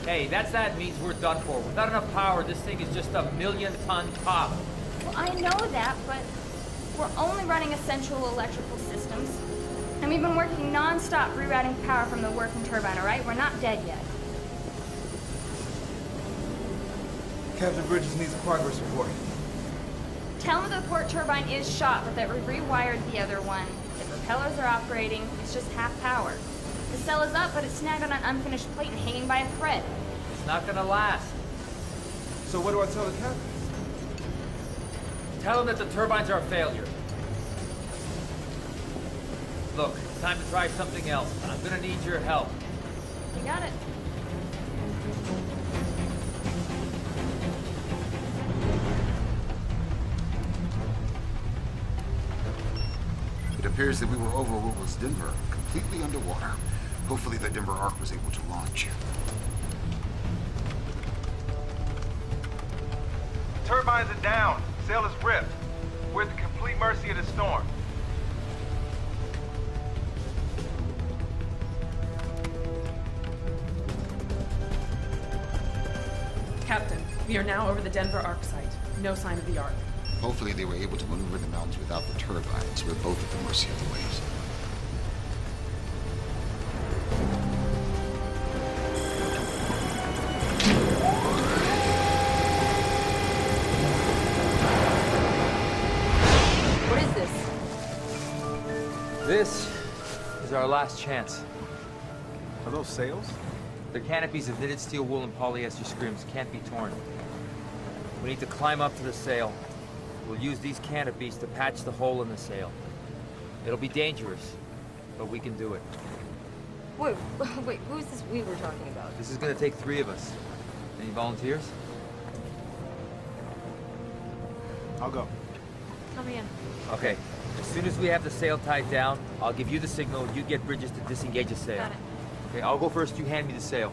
Hey, that's that means we're done for. Without enough power, this thing is just a 1,000,000-ton top. Well, I know that, but we're only running essential electrical systems. And we've been working non-stop rerouting power from the working turbine, all right? We're not dead yet. Captain Bridges needs a progress report. Tell them the port turbine is shot, but that we rewired the other one. The propellers are operating. It's just half power. The cell is up, but it's snagged on an unfinished plate and hanging by a thread. It's not gonna last. So what do I tell the captain? Tell them that the turbines are a failure. Look, it's time to try something else. I'm gonna need your help. You got it. It appears that we were over what was Denver, completely underwater. Hopefully the Denver Arc was able to launch. Turbines are down. Sail is ripped. We're at the complete mercy of the storm. Captain, we are now over the Denver Arc site. No sign of the Arc. Hopefully they were able to maneuver the mountains without the turbines. We're both at the mercy of the waves. What is this? our last chance. Are those sails? The canopies of knitted steel wool and polyester screens can't be torn. We need to climb up to the sail. We'll use these canopies to patch the hole in the sail. It'll be dangerous, but we can do it. Wait, who's this we were talking about? This is gonna take 3 of us. Any volunteers? I'll go. Let me in. Okay. As soon as we have the sail tied down, I'll give you the signal. You get Bridges to disengage the sail. Got it. Okay, I'll go first. You hand me the sail.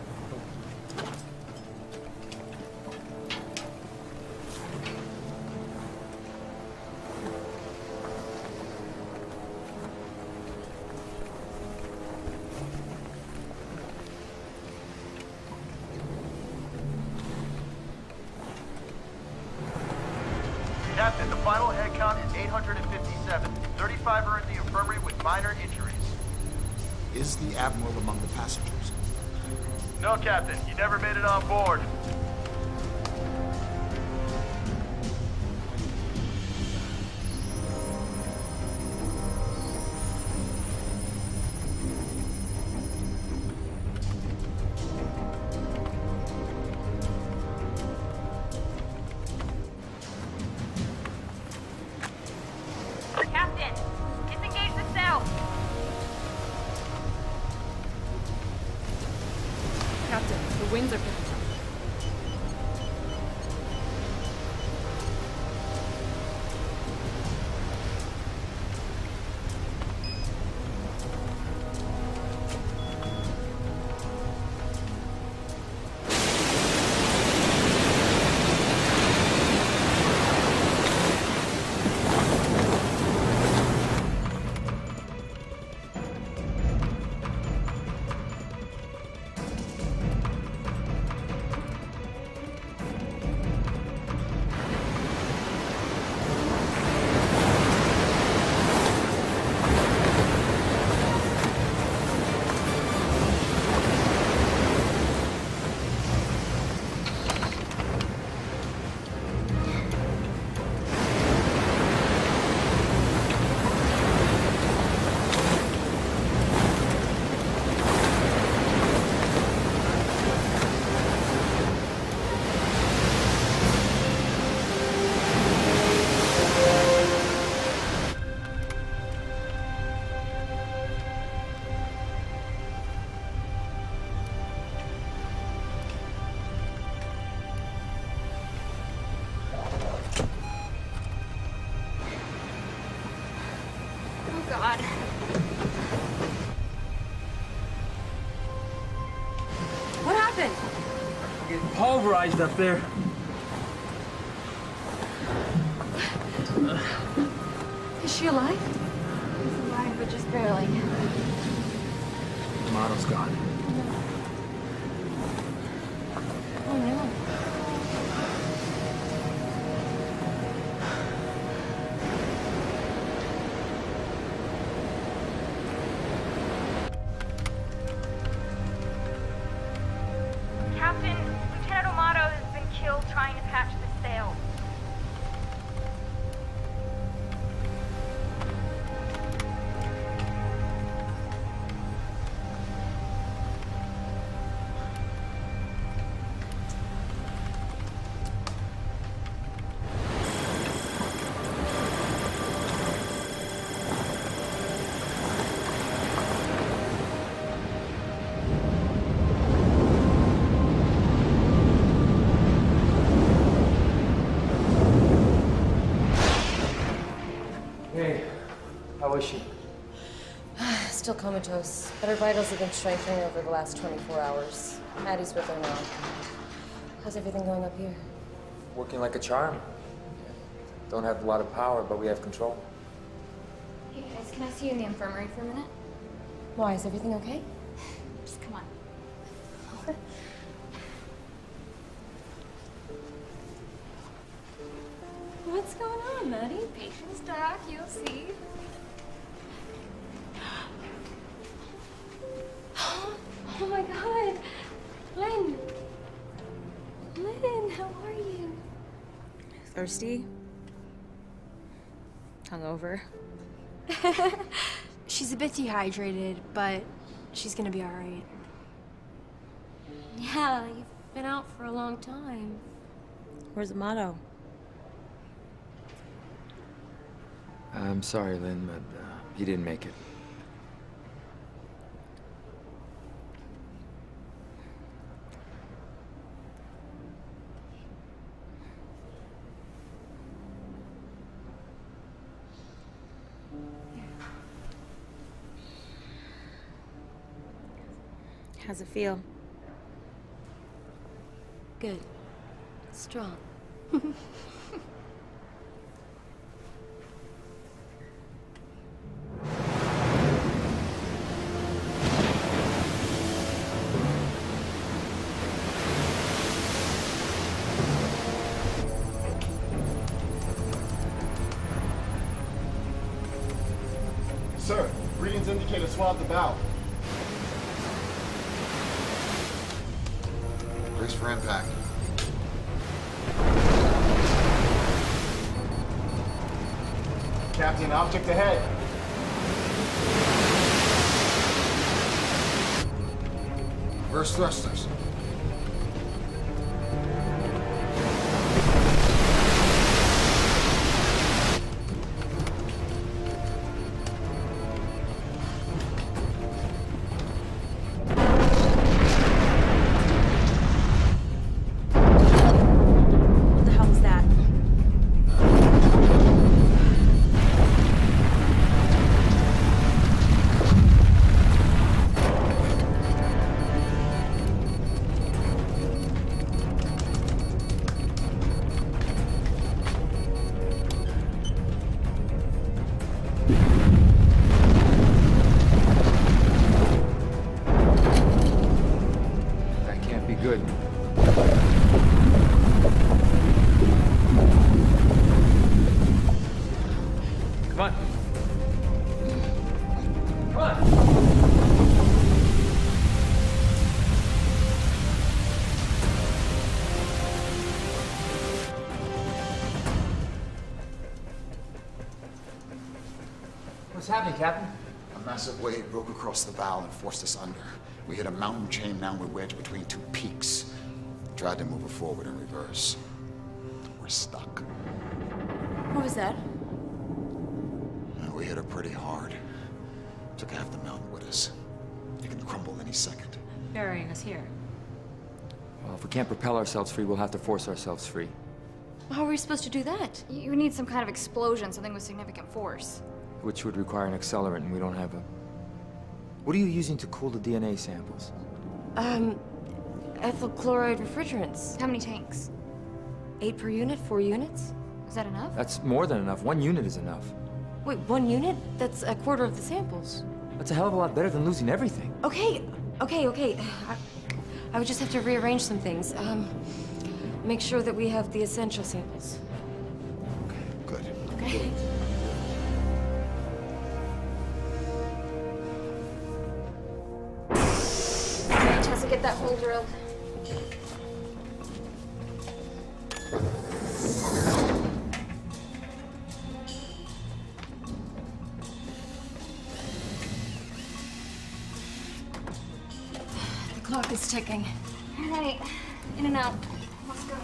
Captain, the final head count is 857. 35 are in the infirmary with minor injuries. Is the Admiral among the passengers? No, Captain. He never made it on board. Captain, disengage the sail. Captain, the winds are picking up. God. What happened? I'm getting pulverized up there. Is she alive? She's alive, but just barely. The model's gone. Oh no. Captain, Lieutenant Amato has been killed trying to patch the sail. Hey, how is she? Still comatose, but her vitals have been strengthening over the last 24 hours. Maddie's with her now. How's everything going up here? Working like a charm. Don't have a lot of power, but we have control. Hey guys, can I see you in the infirmary for a minute? Why, is everything okay? Just come on. What's going on, Maddie? Patience doc, you'll see. Oh my god! Lynn! Lynn, how are you? Thirsty? Hungover? She's a bit dehydrated, but she's gonna be all right. Yeah, you've been out for a long time. Where's the motto? I'm sorry, Lynn, but he didn't make it. How's it feel? Good. Strong. Sir, readings indicate a swab the bow. Brace for impact. Captain, object ahead. Reverse thrusters. What the hell was that? That can't be good. Come on. Come on. What's happening, Captain? A massive wave broke across the bow and forced us under. We hit a mountain chain, now we're wedged between two peaks. Tried to move it forward in reverse. We're stuck. What was that? And we hit her pretty hard. Took half the mountain with us. It can crumble any second. Burying us here. Well, if we can't propel ourselves free, we'll have to force ourselves free. How are we supposed to do that? You need some kind of explosion, something with significant force. Which would require an accelerant, and we don't have a... What are you using to cool the DNA samples? Ethyl chloride refrigerants. How many tanks? 8 per unit, 4 units? Is that enough? That's more than enough. 1 unit is enough. Wait, 1 unit? That's a quarter of the samples. That's a hell of a lot better than losing everything. Okay. I would just have to rearrange some things. Make sure that we have the essential samples. Good. Okay. Tessa, get that hole drilled. The clock is ticking. All right, in and out. Let's go.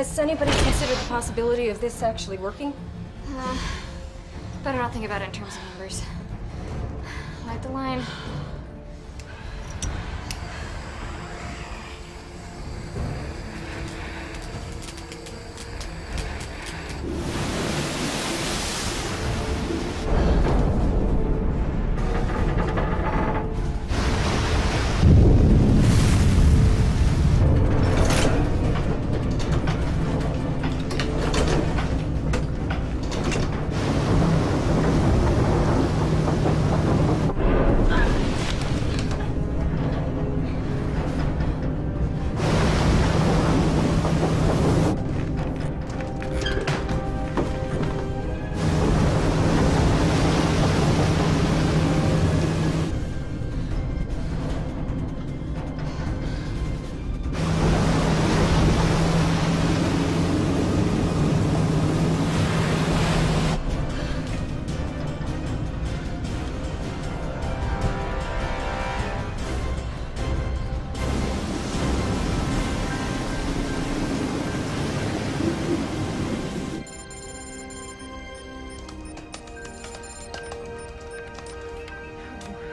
Has anybody considered the possibility of this actually working? Better not think about it in terms of numbers. Light the line.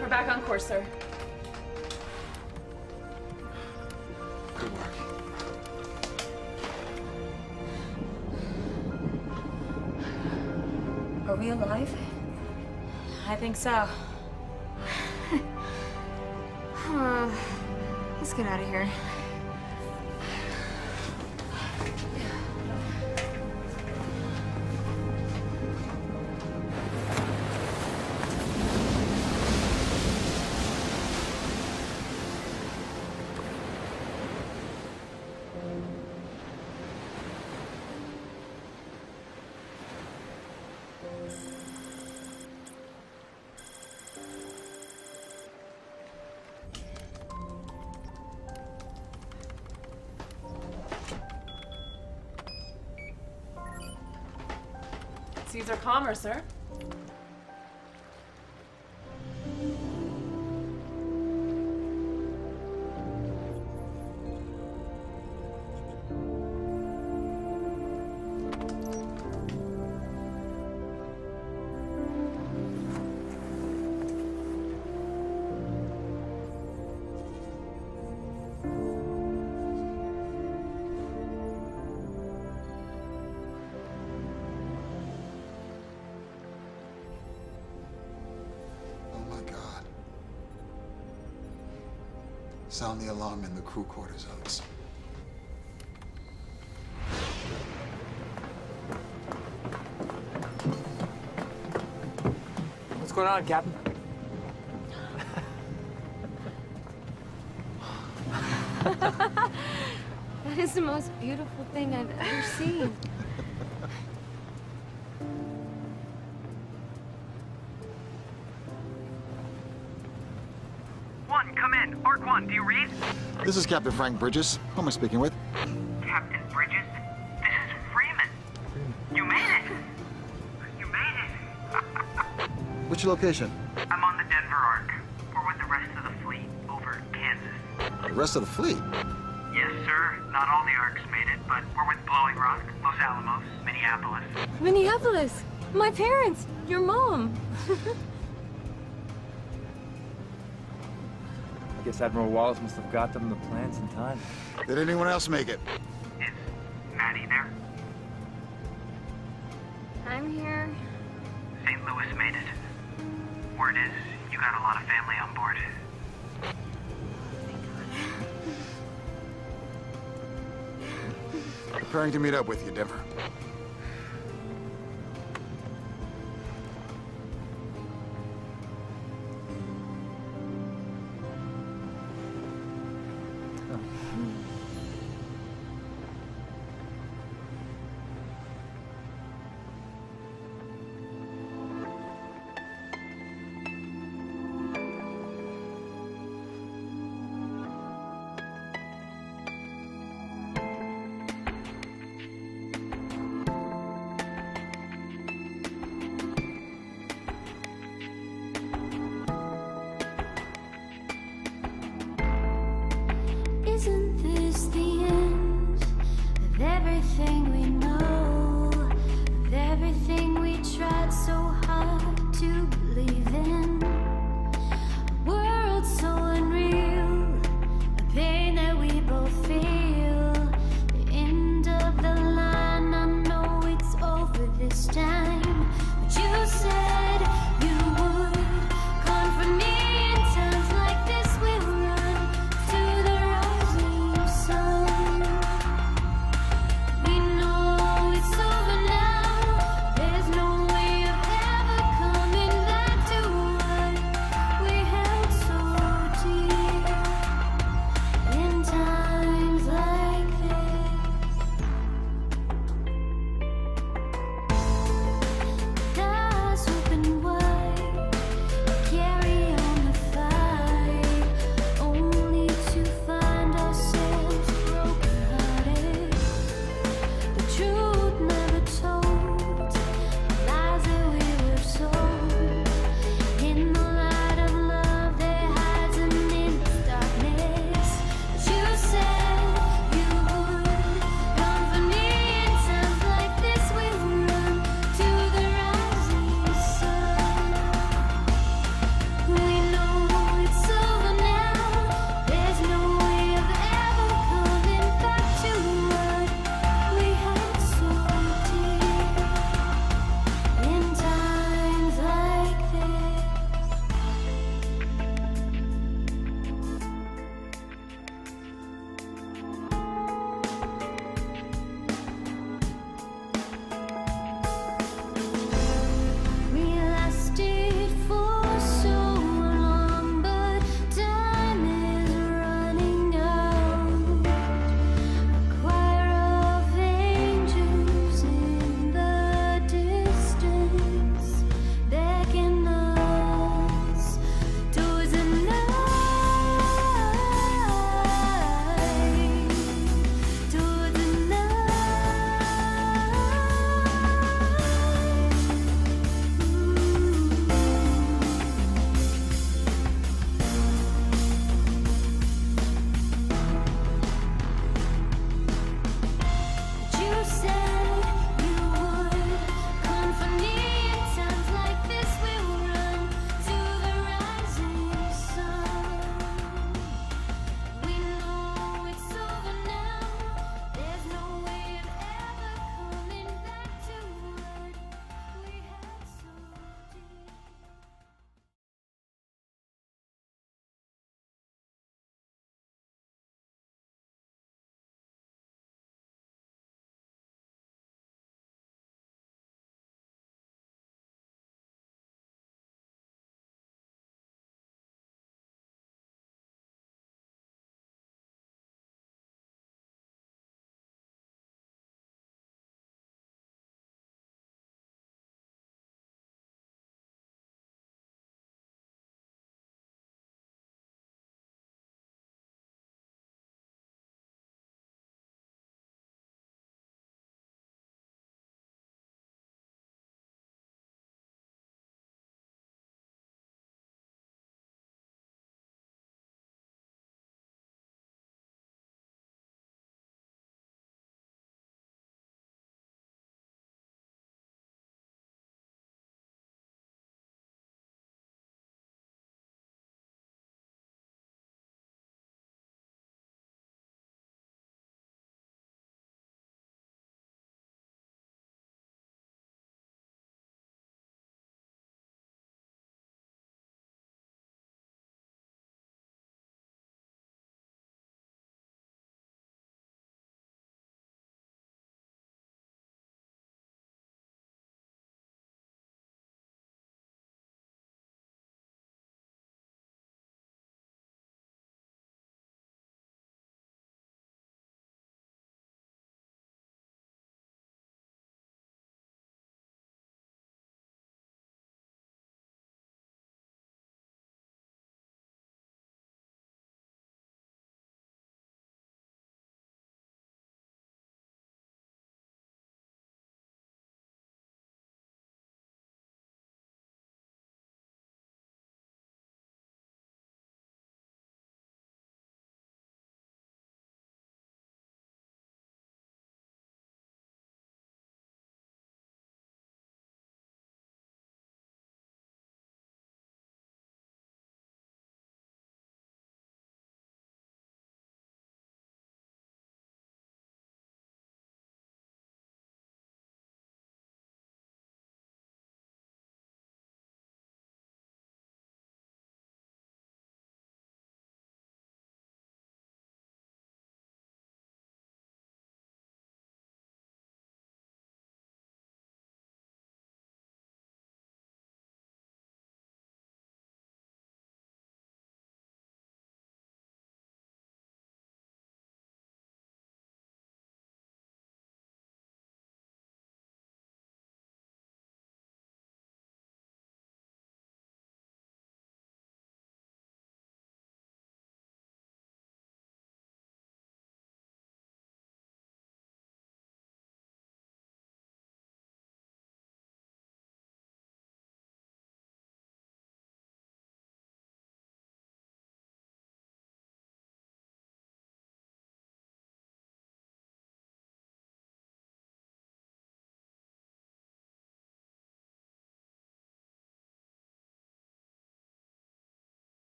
We're back on course, sir. Good work. Are we alive? I think so. Let's get out of here. Seas are calmer, sir. Sound the alarm in the crew quarter zones. What's going on, Captain? That is the most beautiful thing I've ever seen. Come in. Arc 1, do you read? This is Captain Frank Bridges. Who am I speaking with? Captain Bridges? This is Freeman. You made it! You made it! Which location? I'm on the Denver Arc. We're with the rest of the fleet over Kansas. The rest of the fleet? Yes, sir. Not all the Arcs made it, but we're with Blowing Rock, Los Alamos, Minneapolis. Minneapolis! My parents! Your mom! I guess Admiral Wallace must have got them the plans in time. Did anyone else make it? Is Maddie there? I'm here. St. Louis made it. Word is, you got a lot of family on board. Preparing to meet up with you, Denver.